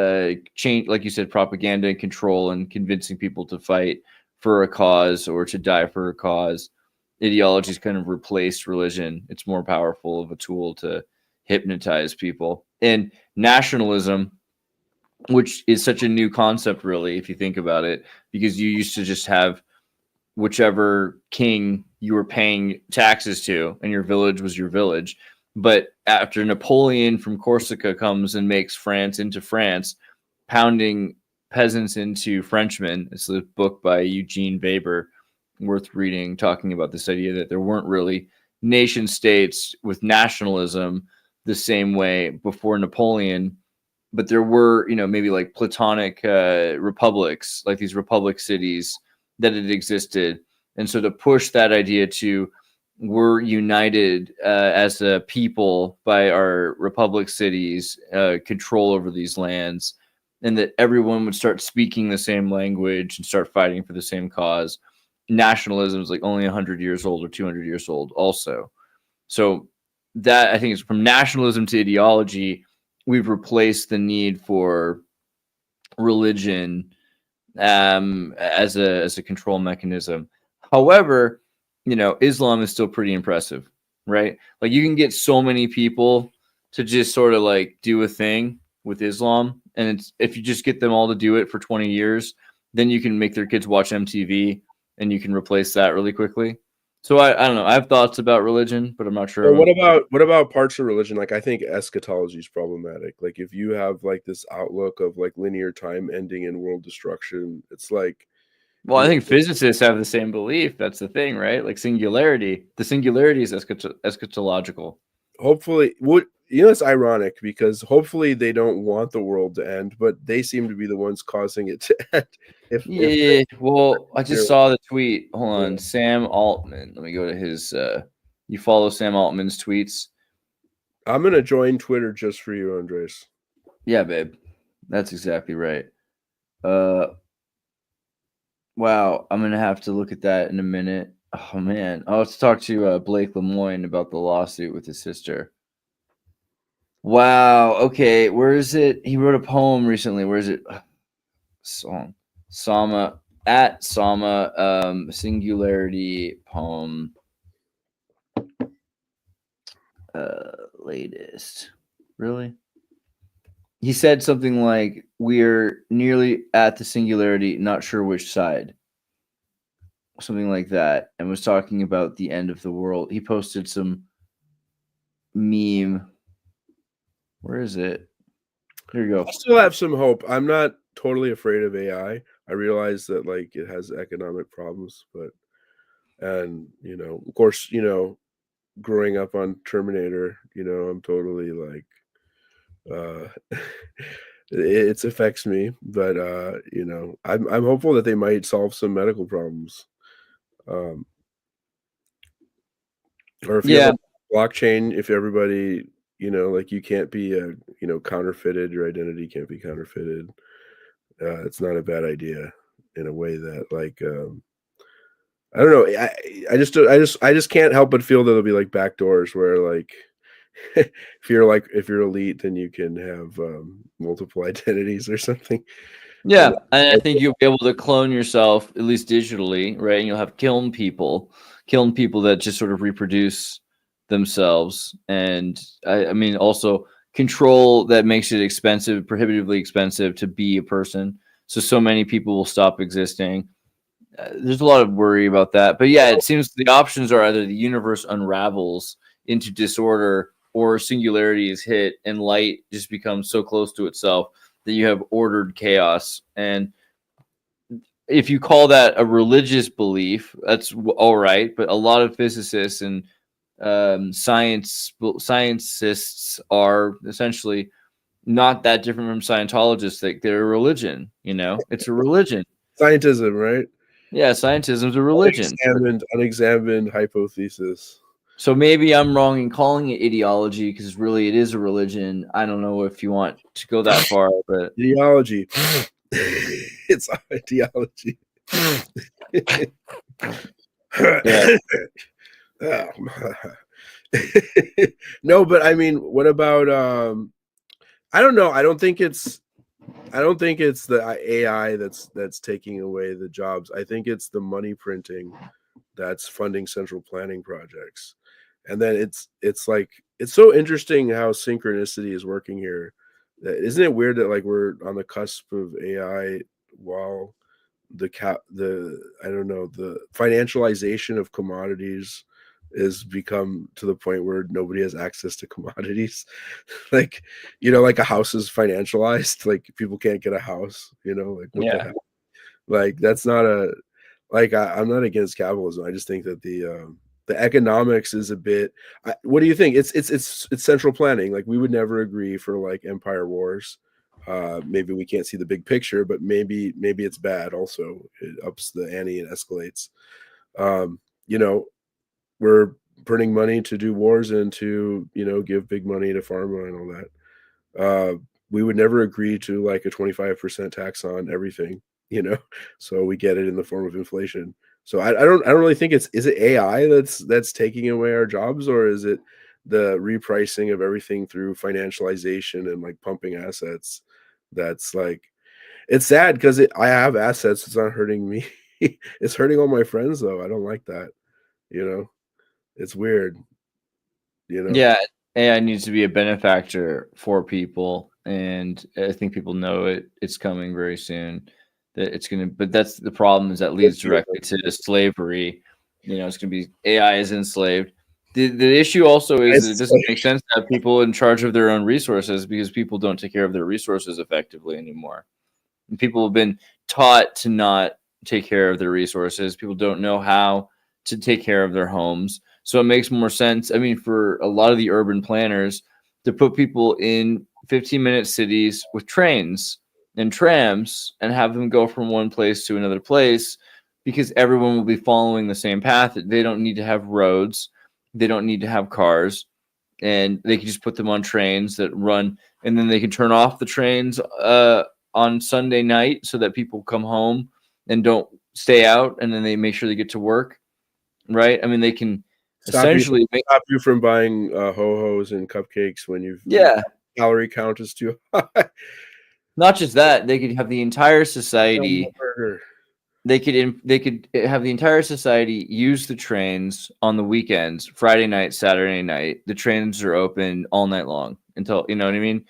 change, like you said, propaganda and control and convincing people to fight for a cause or to die for a cause. Ideology's kind of replaced religion. It's more powerful of a tool to hypnotize people. And nationalism, which is such a new concept, really, if you think about it, because you used to just have whichever king you were paying taxes to, and your village was your village. But after Napoleon from Corsica comes and makes France into France, pounding peasants into Frenchmen, it's a book by Eugene Weber, worth reading, talking about this idea that there weren't really nation states with nationalism the same way before Napoleon, but there were, maybe like Platonic republics, like these republic cities that had existed. And so to push that idea to we're united as a people by our republic cities, control over these lands, and that everyone would start speaking the same language and start fighting for the same cause. Nationalism is like only 100 years old or 200 years old also. So that, I think, is from nationalism to ideology, we've replaced the need for religion as a control mechanism. However, Islam is still pretty impressive, right? Like you can get so many people to just sort of like do a thing with Islam, and if you just get them all to do it for 20 years, then you can make their kids watch MTV, and you can replace that really quickly. So I don't know. I have thoughts about religion, but I'm not sure. Well, what about parts of religion? Like I think eschatology is problematic. Like if you have like this outlook of like linear time ending in world destruction, it's like, Well, I think physicists have the same belief. That's the thing, right? Like singularity. The singularity is eschatological. Hopefully, it's ironic because hopefully they don't want the world to end, but they seem to be the ones causing it to end. Well, I just saw the tweet. Hold on, Sam Altman. Let me go to his. You follow Sam Altman's tweets? I'm gonna join Twitter just for you, Andres. Yeah, babe. That's exactly right. Wow, I'm gonna have to look at that in a minute. Oh man, I'll have to talk to Blake Lemoine about the lawsuit with his sister. Wow. Okay, where is it? He wrote a poem recently. Where is it? Song, Sama at Sama. Singularity poem. Latest. Really? He said something like, "We're nearly at the singularity, not sure which side." Something like that, and was talking about the end of the world. He posted some meme. Where is it? Here you go. I still have some hope. I'm not totally afraid of AI. I realize that like it has economic problems, and of course, growing up on Terminator, I'm totally like it affects me, but I'm hopeful that they might solve some medical problems. Or if you have a blockchain, if everybody, like you can't be counterfeited, your identity can't be counterfeited. It's not a bad idea in a way that like I don't know. I just can't help but feel that there'll be like back doors where like if you're elite, then you can have multiple identities or something. Yeah, and I think you'll be able to clone yourself, at least digitally, right? And you'll have kiln people that just sort of reproduce themselves. And I mean, also control that makes it expensive, prohibitively expensive to be a person. So many people will stop existing. There's a lot of worry about that. But yeah, it seems the options are either the universe unravels into disorder or singularity is hit and light just becomes so close to itself that you have ordered chaos. And if you call that a religious belief, that's all right. But a lot of physicists and scientists are essentially not that different from Scientologists. Like they're a religion, it's a religion. Scientism, right? Yeah, scientism is a religion. Unexamined hypothesis. So maybe I'm wrong in calling it ideology because really it is a religion. I don't know if you want to go that far, but ideology. It's ideology. Yeah. No, but I mean, what about I don't know. I don't think it's the AI that's taking away the jobs. I think it's the money printing that's funding central planning projects. And then it's like it's so interesting how synchronicity is working here. Isn't it weird that like we're on the cusp of AI while the I don't know, the financialization of commodities is become to the point where nobody has access to commodities. Like, like a house is financialized, like people can't get a house, like what the Yeah. hell? Like that's not a like I'm not against capitalism. I just think that the economics is a bit. What do you think? It's central planning. Like we would never agree for like empire wars. Maybe we can't see the big picture, but maybe it's bad. Also, it ups the ante and escalates. Um, you know, we're printing money to do wars and to give big money to pharma and all that. We would never agree to like a 25% tax on everything, so we get it in the form of inflation. So I don't really think is it AI that's taking away our jobs, or is it the repricing of everything through financialization and like pumping assets? That's like it's sad because I have assets. It's not hurting me. It's hurting all my friends though. I don't like that. It's weird. Yeah, AI needs to be a benefactor for people, and I think people know it's coming very soon. That it's gonna, but that's the problem, is that leads directly to slavery. It's gonna be AI is enslaved. The issue also is that it doesn't make sense to have people in charge of their own resources, because people don't take care of their resources effectively anymore. And people have been taught to not take care of their resources. People don't know how to take care of their homes. So it makes more sense, I mean, for a lot of the urban planners to put people in 15-minute cities with trains and trams and have them go from one place to another place, because everyone will be following the same path. They don't need to have roads. They don't need to have cars. And they can just put them on trains that run, and then they can turn off the trains on Sunday night so that people come home and don't stay out, and then they make sure they get to work, right? I mean, they can stop essentially stop you from buying ho-hos and cupcakes when your calorie count is too high. Not just that, they could have the entire society. They could have the entire society use the trains on the weekends, Friday night, Saturday night. The trains are open all night long until, you know what I mean?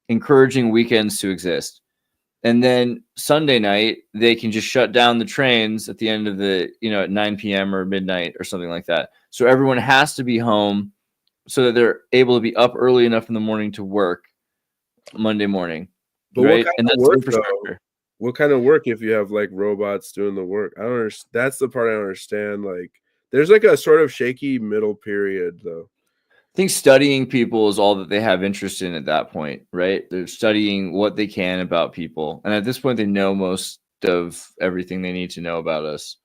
Encouraging weekends to exist. And then Sunday night, they can just shut down the trains at the end of at 9 p.m. or midnight or something like that. So everyone has to be home so that they're able to be up early enough in the morning to work Monday morning. But right? What kind And of that's work, infrastructure. though? What kind of work if you have like robots doing the work? I don't understand. That's the part I don't understand. Like, there's like a sort of shaky middle period, though. I think studying people is all that they have interest in at that point, right? They're studying what they can about people. And at this point, they know most of everything they need to know about us.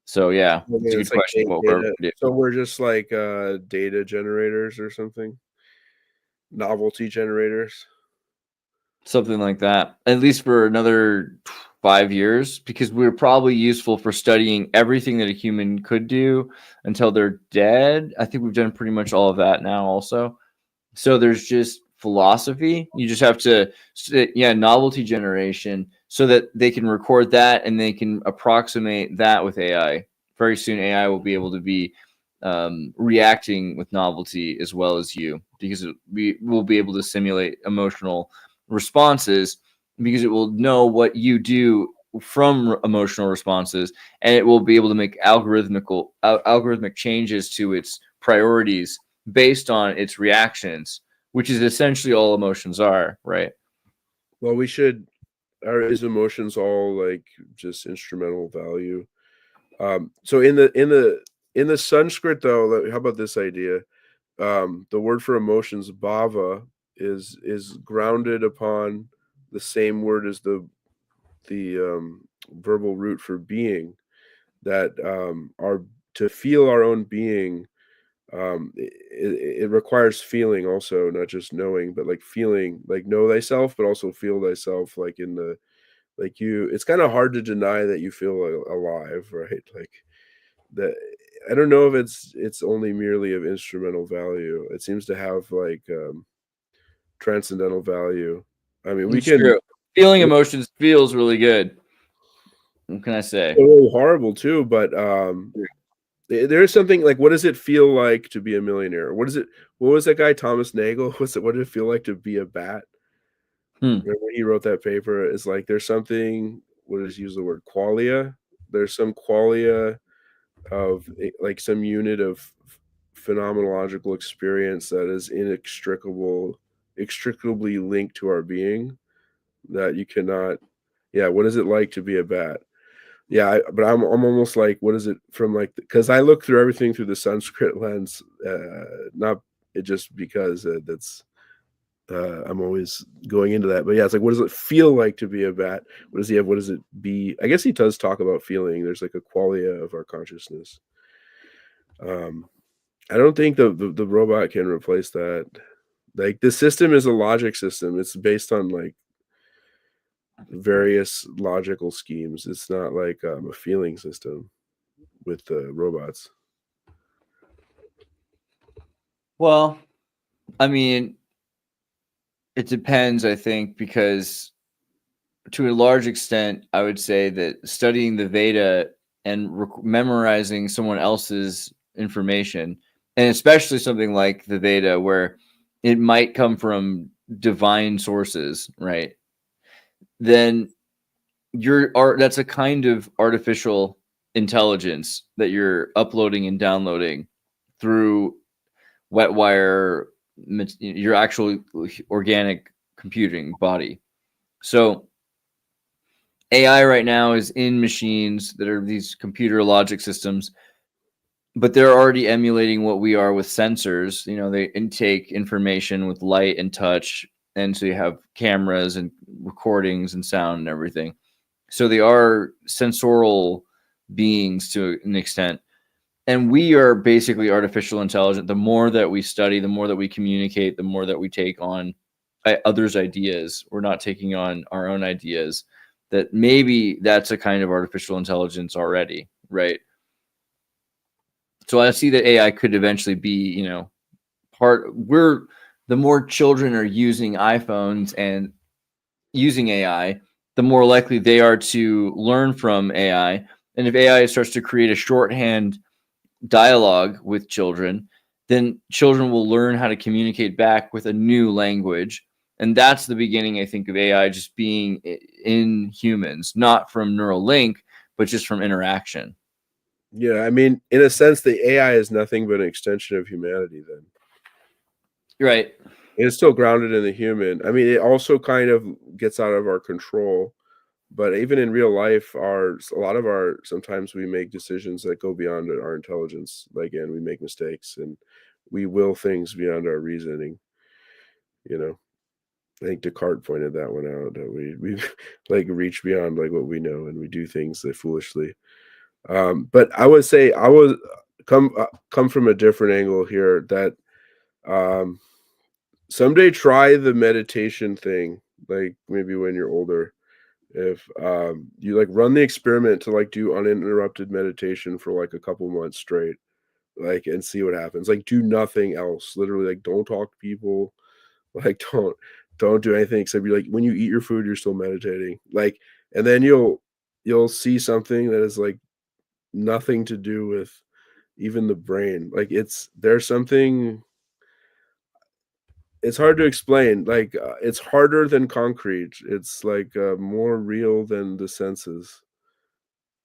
So, yeah, it's a good like question. What we're do. So we're just like data generators or something? Novelty generators? Something like that, at least for another 5 years, because we're probably useful for studying everything that a human could do until they're dead. I think we've done pretty much all of that now also. So there's just philosophy. You just have to, novelty generation, so that they can record that and they can approximate that with AI. Very soon, AI will be able to be reacting with novelty as well as you, because we will be able to simulate emotional responses, because it will know what you do from emotional responses, and it will be able to make algorithmic changes to its priorities based on its reactions, which is essentially all emotions are, right? Well, is emotions all like just instrumental value? So in the Sanskrit, though, how about this idea? The word for emotions, bhava, is grounded upon the same word as the verbal root for being. That our to feel our own being, it requires feeling also, not just knowing, but like feeling, like know thyself, but also feel thyself, like in the like you. It's kind of hard to deny that you feel alive, right? Like that I don't know if it's only merely of instrumental value. It seems to have like transcendental value. I mean, we It's can. true. Feeling emotions feels really good. What can I say? A little horrible too, but there is something like, what does it feel like to be a millionaire? What is it? What was that guy Thomas Nagel? What did it feel like to be a bat? Remember when he wrote that paper? It's like there's something. What does he use the word qualia? There's some qualia of like some unit of phenomenological experience that is inextricably linked to our being that you cannot. Yeah, what is it like to be a bat? Yeah, but I'm almost like, what is it from like? Because I look through everything through the Sanskrit lens, not just because that's I'm always going into that. But yeah, it's like, what does it feel like to be a bat? What does he have? What does it be? I guess he does talk about feeling. There's like a qualia of our consciousness. I don't think the robot can replace that. Like the system is a logic system. It's based on like various logical schemes. It's not like a feeling system with the robots. Well, I mean, it depends, I think, because to a large extent, I would say that studying the Veda and memorizing someone else's information, and especially something like the Veda, where it might come from divine sources, right? Then that's a kind of artificial intelligence that you're uploading and downloading through wet wire, your actual organic computing body. So AI right now is in machines that are these computer logic systems, but they're already emulating what we are with sensors. They intake information with light and touch, and so you have cameras and recordings and sound and everything. So they are sensorial beings to an extent. And we are basically artificial intelligence. The more that we study, the more that we communicate, the more that we take on others' ideas. We're not taking on our own ideas. That maybe that's a kind of artificial intelligence already, right? So I see that AI could eventually be, the more children are using iPhones and using AI, the more likely they are to learn from AI. And if AI starts to create a shorthand dialogue with children, then children will learn how to communicate back with a new language. And that's the beginning, I think, of AI just being in humans, not from neural link, but just from interaction. Yeah, I mean, in a sense, the AI is nothing but an extension of humanity then. Right. It's still grounded in the human. I mean, it also kind of gets out of our control. But even in real life, sometimes we make decisions that go beyond our intelligence. Like, and we make mistakes and we will things beyond our reasoning. I think Descartes pointed that one out, that we like reach beyond like what we know and we do things that foolishly. But I would say I was come from a different angle here, that someday try the meditation thing, like maybe when you're older. If you like run the experiment to like do uninterrupted meditation for like a couple months straight, like, and see what happens. Like, do nothing else. Literally, like, don't talk to people. Like, don't do anything except be like, when you eat your food, you're still meditating. Like, and then you'll see something that is like nothing to do with even the brain. Like, there's something. It's hard to explain. Like, it's harder than concrete. It's like more real than the senses.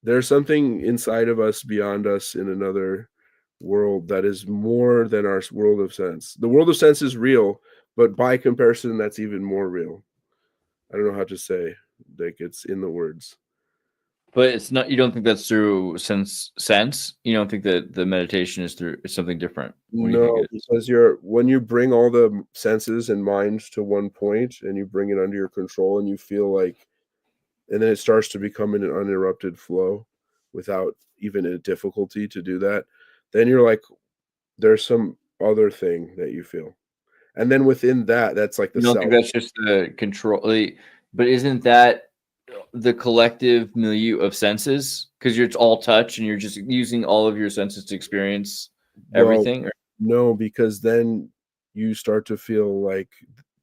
There's something inside of us, beyond us, in another world that is more than our world of sense. The world of sense is real, but by comparison, that's even more real. I don't know how to say, like, it's in the words. But it's not, you don't think that's through sense? You don't think that the meditation is through something different? What do you think No, it is? because when you bring all the senses and mind to one point and you bring it under your control and you feel like, and then it starts to become an uninterrupted flow without even a difficulty to do that, then you're like, there's some other thing that you feel. And then within that, that's like the You don't think self. that's just the control? But isn't that the collective milieu of senses, because it's all touch and you're just using all of your senses to experience everything? No, because then you start to feel like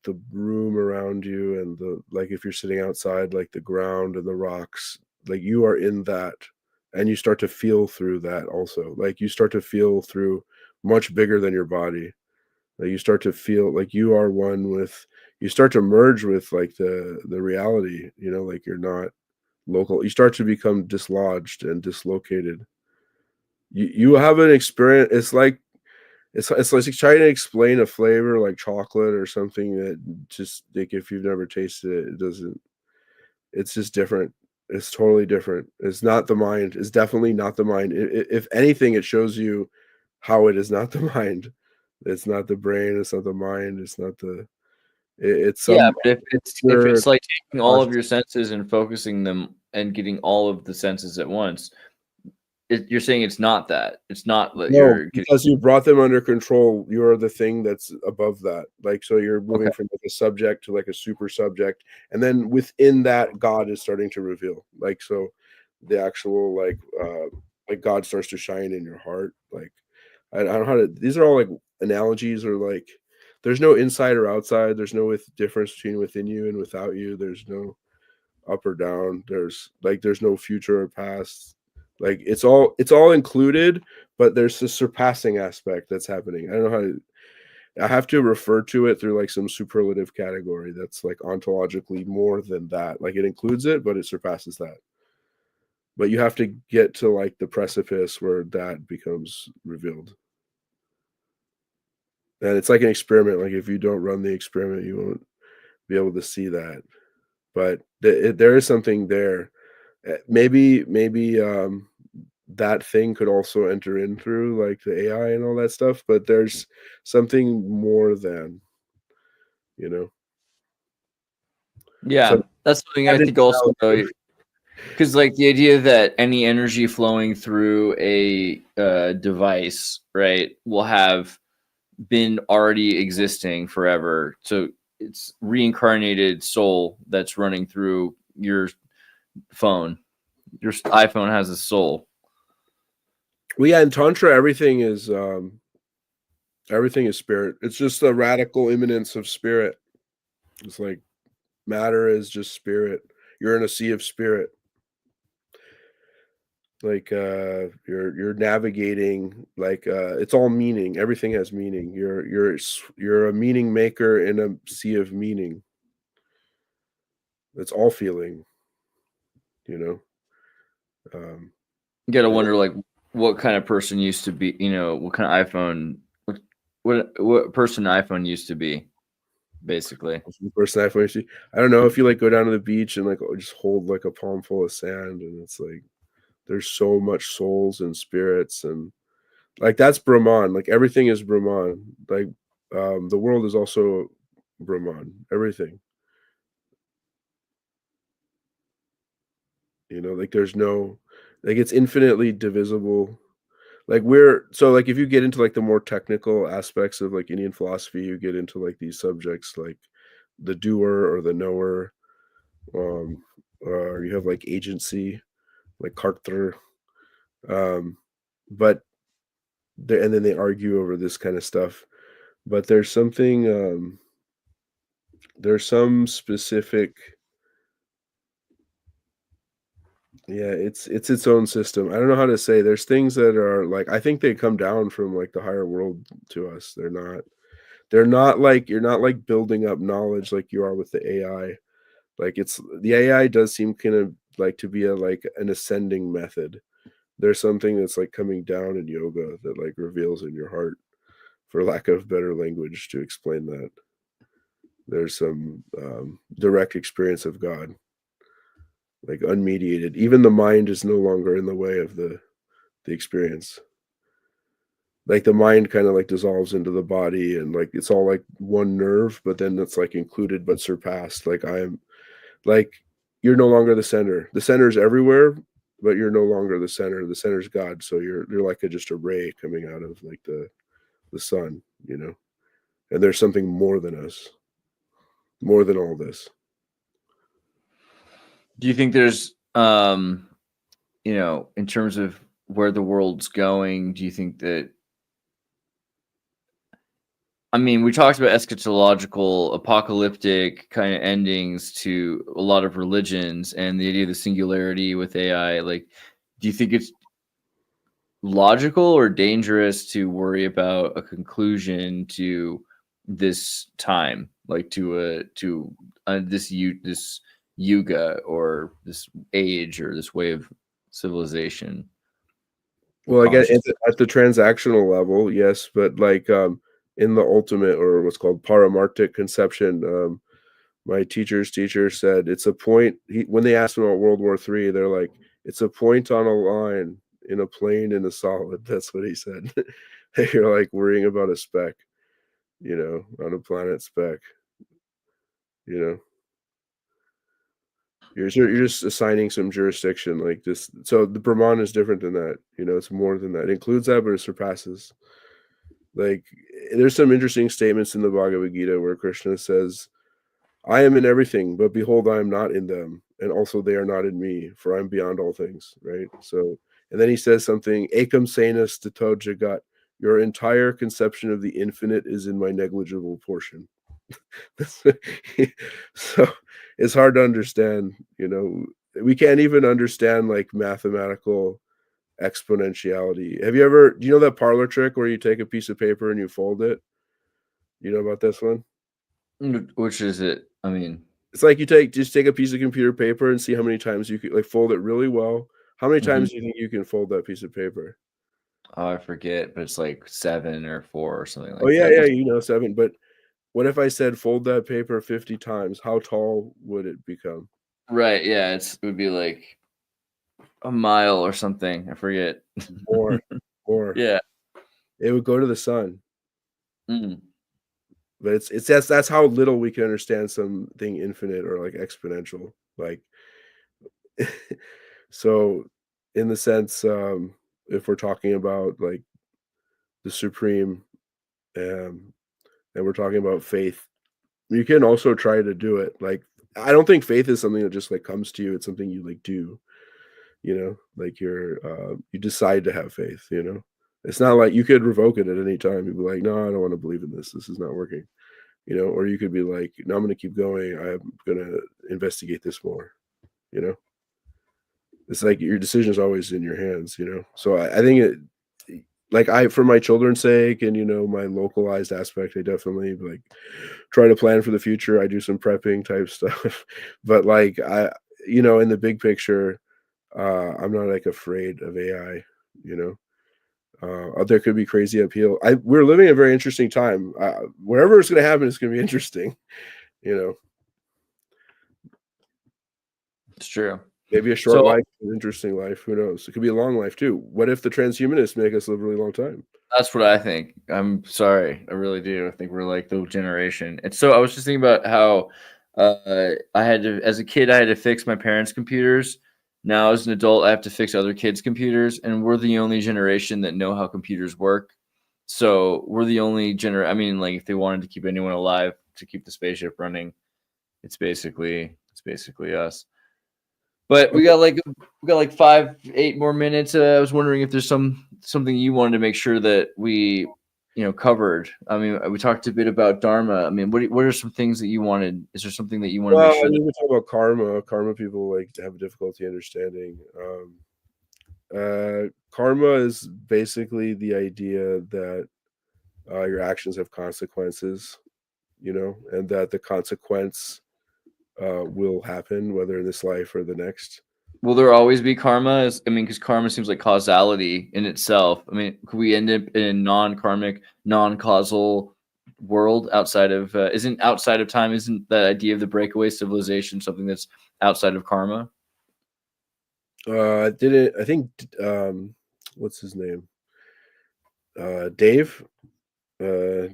the room around you and like if you're sitting outside, like the ground and the rocks, like you are in that, and you start to feel through that also. Like you start to feel through much bigger than your body. Like you start to feel like you are one with, you start to merge with like the reality, like you're not local. You start to become dislodged and dislocated. You have an experience. It's like trying to explain a flavor like chocolate or something that just like if you've never tasted it, it doesn't. It's just different. It's totally different. It's not the mind. It's definitely not the mind. If anything, it shows you how it is not the mind. It's not the brain. It's not the mind. It's not the. It's Yeah, some. but if it's like taking all of your senses and focusing them and getting all of the senses at once, you're saying it's not that. It's not that No, you're getting. because you brought them under control. You're the thing that's above that. Like, so you're Okay. moving from like a subject to like a super subject. And then within that, God is starting to reveal. Like, so the actual, like God starts to shine in your heart. Like, I don't know how to, these are all like analogies or like, there's no inside or outside. There's no difference between within you and without you. There's no up or down. There's no future or past. Like it's all included, but there's this surpassing aspect that's happening. I don't know how to, I have to refer to it through like some superlative category that's like ontologically more than that. Like it includes it, but it surpasses that. But you have to get to like the precipice where that becomes revealed. And it's like an experiment. Like if you don't run the experiment, you won't be able to see that. But there is something there. Maybe that thing could also enter in through like the AI and all that stuff, but there's something more than, you know. Yeah, So that's something I think also, though, because like the idea that any energy flowing through a device, right, will have been already existing forever. So it's reincarnated soul that's running through your phone. Your iPhone has a soul. Well, yeah, in Tantra, everything is spirit. It's just a radical immanence of spirit. It's like matter is just spirit. You're in a sea of spirit. Like you're navigating like it's all meaning. Everything has meaning. You're a meaning maker in a sea of meaning. It's all feeling, you know. You got to And wonder like what kind of person used to be, what kind of iPhone, what person iPhone used to be, basically. the person I don't know if you like go down to the beach and like just hold like a palm full of sand, and it's like there's so much souls and spirits, and like that's Brahman. Like everything is Brahman. Like the world is also Brahman. Everything. Like there's no, like it's infinitely divisible. Like like if you get into like the more technical aspects of like Indian philosophy, you get into like these subjects like the doer or the knower, or you have like agency, like Kartar. But and then they argue over this kind of stuff. But there's some specific, yeah, it's own system. I don't know how to say. There's things that are like I think they come down from like the higher world to us. They're not like you're not like building up knowledge like you are with the AI. Like it's the AI does seem kind of like to be like an ascending method. There's something that's like coming down in yoga that like reveals in your heart, for lack of better language to explain that. There's some direct experience of God, like unmediated. Even the mind is no longer in the way of the experience. Like the mind kind of like dissolves into the body, and like it's all like one nerve, but then it's like included but surpassed. Like I'm like you're no longer the center. The center is everywhere, but you're no longer the center. The center's God. So you're like just a ray coming out of like the sun, And there's something more than us, more than all this. Do you think there's, in terms of where the world's going, do you think that, I mean, we talked about eschatological, apocalyptic kind of endings to a lot of religions and the idea of the singularity with AI. Like, do you think it's logical or dangerous to worry about a conclusion to this time, like this yuga or this age or this way of civilization? Well, I get Conscious. at the transactional level, yes, but like in the ultimate or what's called paramartic conception, my teacher's teacher said it's a point. When they asked him about World War III, they're like, it's a point on a line in a plane in a solid. That's what he said. You're like worrying about a speck, on a planet speck, you know. You're just assigning some jurisdiction like this. So the Brahman is different than that. It's more than that. It includes that, but it surpasses. Like there's some interesting statements in the Bhagavad Gita where Krishna says, I am in everything, but behold, I am not in them, and also they are not in me, for I'm beyond all things, right? So, and then he says something, Ekam Senas Tato Jagat, your entire conception of the infinite is in my negligible portion. So it's hard to understand, we can't even understand like mathematical exponentiality. Do you know that parlor trick where you take a piece of paper and you fold it? You know about this one? Which is it? I mean, It's like just take a piece of computer paper and see how many times you can like fold it really well. How many mhm. times do you think you can fold that piece of paper? Oh, I forget, but it's like 7 or 4 or something Oh like yeah, that. yeah, Just 7. But what if I said fold that paper 50 times? How tall would it become? right, yeah, it would be like a mile or something. I forget. More, more. Yeah. It would go to the sun. Mm. But that's how little we can understand something infinite or like exponential. Like so in the sense, if we're talking about like the supreme, um, and we're talking about faith, you can also try to do it. Like I don't think faith is something that just like comes to you. It's something you like do, like you decide to have faith. It's not like you could revoke it at any time. You'd be like, no, I don't want to believe in this. This is not working. Or you could be like, no, I'm going to keep going. I'm going to investigate this more. You know, it's like your decision is always in your hands. So I think like for my children's sake and my localized aspect, I definitely like try to plan for the future. I do some prepping type stuff, but like in the big picture, I'm not like afraid of AI. You know, there could be crazy upheaval. We're living a very interesting time. Wherever it's going to happen, it's going to be interesting. You know, It's true. maybe a short So life, an interesting life. Who knows? It could be a long life too. What if the transhumanists make us live a really long time? that's what I think. I'm sorry. I really do. I think we're like the generation. And so I was just thinking about how I had to, as a kid, I had to fix my parents' computers. Now, as an adult, I have to fix other kids' computers. And we're the only generation that know how computers work. So we're the only I mean, like, if they wanted to keep anyone alive to keep the spaceship running, it's basically us. But we got like 5, 8 more minutes. I was wondering if there's something you wanted to make sure that we covered. I mean, we talked a bit about dharma. I mean, what are some things that you wanted? Is there something that you want to Well, make I sure that mean, we talk about karma. Karma people like have difficulty understanding. Karma is basically the idea that your actions have consequences, and that the consequence will happen, whether in this life or the next. will there always be karma? I mean, because karma seems like causality in itself. I mean, could we end up in a non-karmic, non-causal world outside of isn't outside of time? Isn't that idea of the breakaway civilization something that's outside of karma? Did it? I think. What's his name? Dave.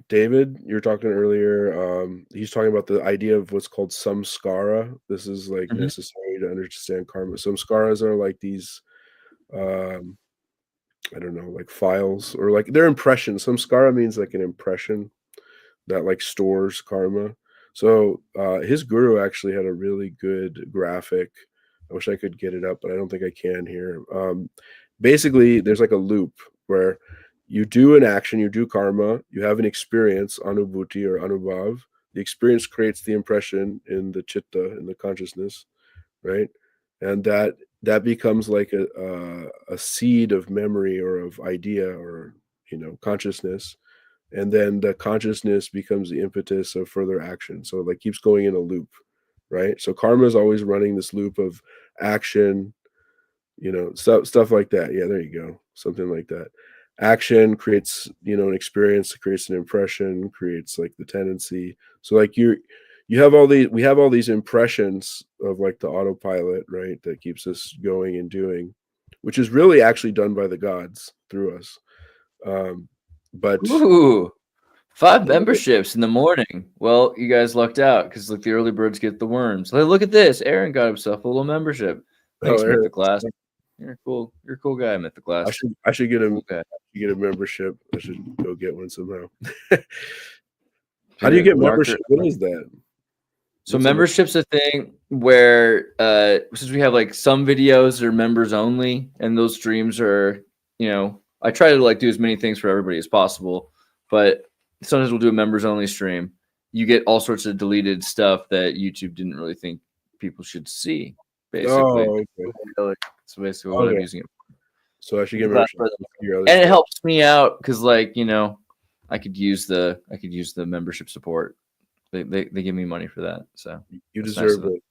David, you were talking earlier. He's talking about the idea of what's called samskara. This is like Mhm. necessary to understand karma. Samskaras are like these, um, I don't know, like files or like they're impressions. Samskara means like an impression that like stores karma. So his guru actually had a really good graphic I wish I could get it up, but I don't think I can here. Basically, there's like a loop where you do an action, you do karma, you have an experience, anubhuti or anubhav. The experience creates the impression in the chitta, in the consciousness, right? And that becomes like a seed of memory or of idea or consciousness, and then the consciousness becomes the impetus of further action. So it like keeps going in a loop, right? So karma is always running this loop of action, stuff like that. Yeah, there you go. Something like that. Action creates, an experience, creates an impression, creates like the tendency. So like we have all these impressions of like the autopilot, right? That keeps us going and doing, which is really actually done by the gods through us. But Ooh, 5 memberships in the morning. Well, you guys lucked out because like the early birds get the worms. Like, look at this. Aaron got himself a little membership. Thanks, Aaron, Mythoclass. You're a cool guy, Mythoclass. I should get Cool guy. get a membership. I should go get one somehow. How do you get membership? What is that? So membership's a thing where since we have like some videos are members only, and those streams are, I try to like do as many things for everybody as possible, but sometimes we'll do a members only stream. You get all sorts of deleted stuff that YouTube didn't really think people should see, basically. Oh, okay. That's basically what I'm using it for. So I should get membership. And it helps me out because like, I could use the membership support. They give me money for that, so you deserve it.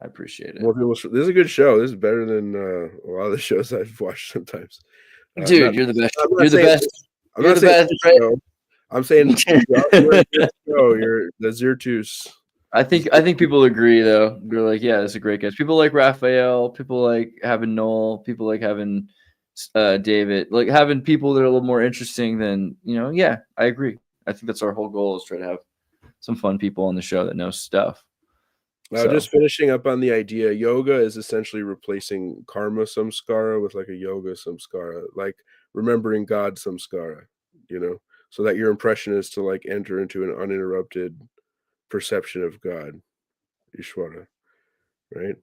I appreciate it. More people. This is a good show. This is better than a lot of the shows I've watched sometimes. Dude, you're the best. You're the best. I'm not saying show. I'm saying you're a good show. You're the Xirtus. I think people agree though. They're like, yeah, that's a great guest. People like Raphael. People like having Nowl. People like having David. Like having people that are a little more interesting than Yeah, I agree. I think that's our whole goal is try to have some fun people on the show that know stuff. Just finishing up on the idea, yoga is essentially replacing karma samskara with like a yoga samskara, like remembering God samskara, so that your impression is to like enter into an uninterrupted perception of God, Ishvara, right?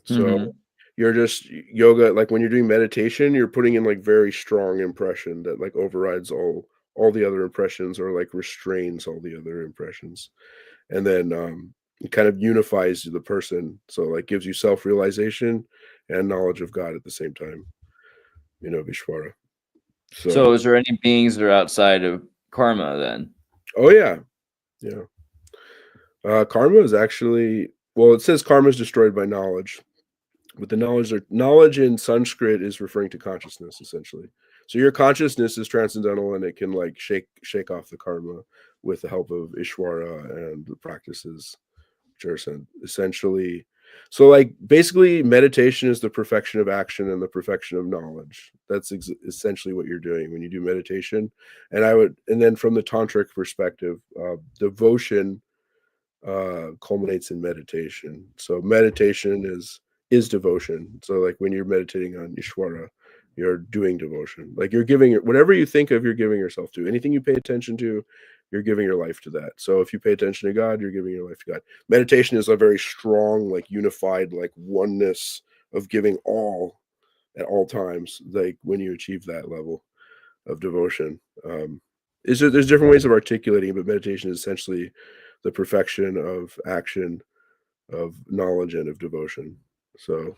So you're just yoga, like when you're doing meditation, you're putting in like very strong impression that like overrides all the other impressions or like restrains all the other impressions. And then it kind of unifies the person. So like gives you self-realization and knowledge of God at the same time, Vishwara. So is there any beings that are outside of karma then? Oh yeah. Karma is actually, well, it says karma is destroyed by knowledge, but the knowledge in Sanskrit is referring to consciousness essentially. So your consciousness is transcendental and it can like shake off the karma with the help of Ishvara and the practices, which are essentially, so like basically meditation is the perfection of action and the perfection of knowledge. That's essentially what you're doing when you do meditation. And then from the tantric perspective, devotion culminates in meditation. So meditation is devotion. So like when you're meditating on Ishvara, you're doing devotion. Like you're giving whatever you think of, you're giving yourself to. Anything you pay attention to, you're giving your life to that. So if you pay attention to God, you're giving your life to God. Meditation is a very strong, like unified, like oneness of giving all at all times. Like when you achieve that level of devotion, there's different ways of articulating, but meditation is essentially the perfection of action, of knowledge, and of devotion. So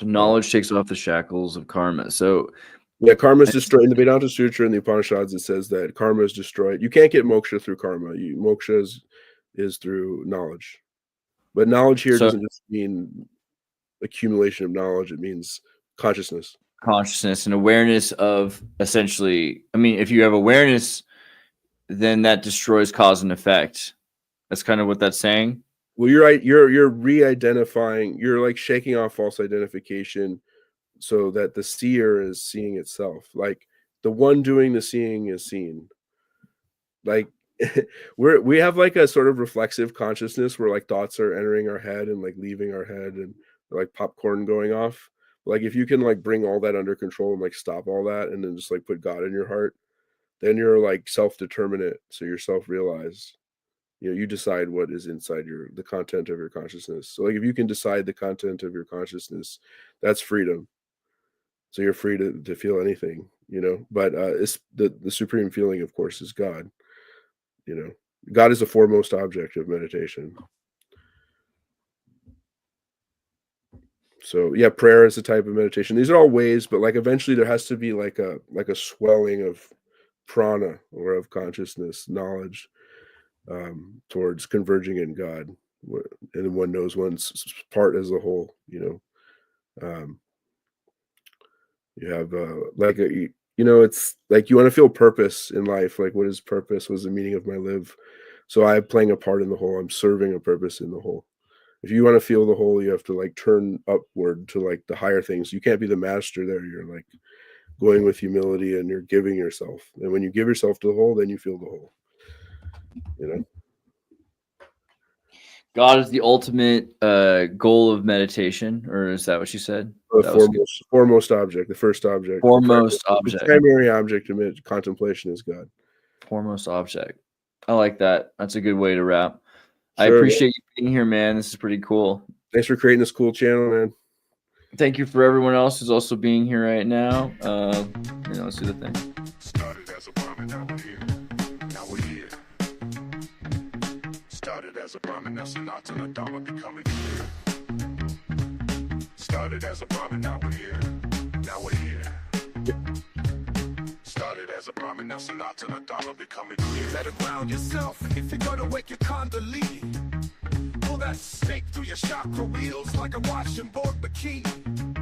knowledge takes off the shackles of karma. So yeah, karma is destroyed. In the Vedanta Sutra and the Upanishads, it says that karma is destroyed. You can't get moksha through karma. Moksha is through knowledge. But knowledge here doesn't just mean accumulation of knowledge. It means consciousness. Consciousness and awareness of essentially, I mean, if you have awareness, then that destroys cause and effect. That's kind of what that's saying. Well, you're right. You're re-identifying. You're like shaking off false identification, so that the seer is seeing itself. Like the one doing the seeing is seen. Like we have like a sort of reflexive consciousness where like thoughts are entering our head and like leaving our head and like popcorn going off. Like if you can like bring all that under control and like stop all that and then just like put God in your heart, then you're like self-determinate. So you're self-realized. You know, you decide what is inside the content of your consciousness. So like if you can decide the content of your consciousness, that's freedom. So you're free to feel anything, you know. But it's the supreme feeling, of course, is God. You know, God is the foremost object of meditation. So yeah, prayer is a type of meditation. These are all ways, but like eventually there has to be like a swelling of prana or of consciousness, knowledge, towards converging in God, and one knows one's part as a whole. You know, you have like you know, it's like you want to feel purpose in life. Like, what is purpose? What is the meaning of my live? So I'm playing a part in the whole. I'm serving a purpose in the whole. If you want to feel the whole, you have to like turn upward to like the higher things. You can't be the master there. You're like going with humility and you're giving yourself. And when you give yourself to the whole, then you feel the whole. You know? God is the ultimate goal of meditation, or is that what you said? The foremost object, the first object. Foremost object. The primary object of contemplation is God. Foremost object. I like that. That's a good way to wrap. Sure, I appreciate you being here, man. This is pretty cool. Thanks for creating this cool channel, man. Thank you for everyone else who's also being here right now. Let's do the thing. Started as a Brahmin, now we're here. Now we're here. Started as a Brahmin, now Sanatana Dharma becoming clear. Started as a Brahmin, now we're here. Now we're here. Started as a Brahmin, now Sanatana Dharma becoming clear. Let it ground yourself if you're gonna wake your Kundalini. Pull that snake through your chakra wheels like a washing board bikini.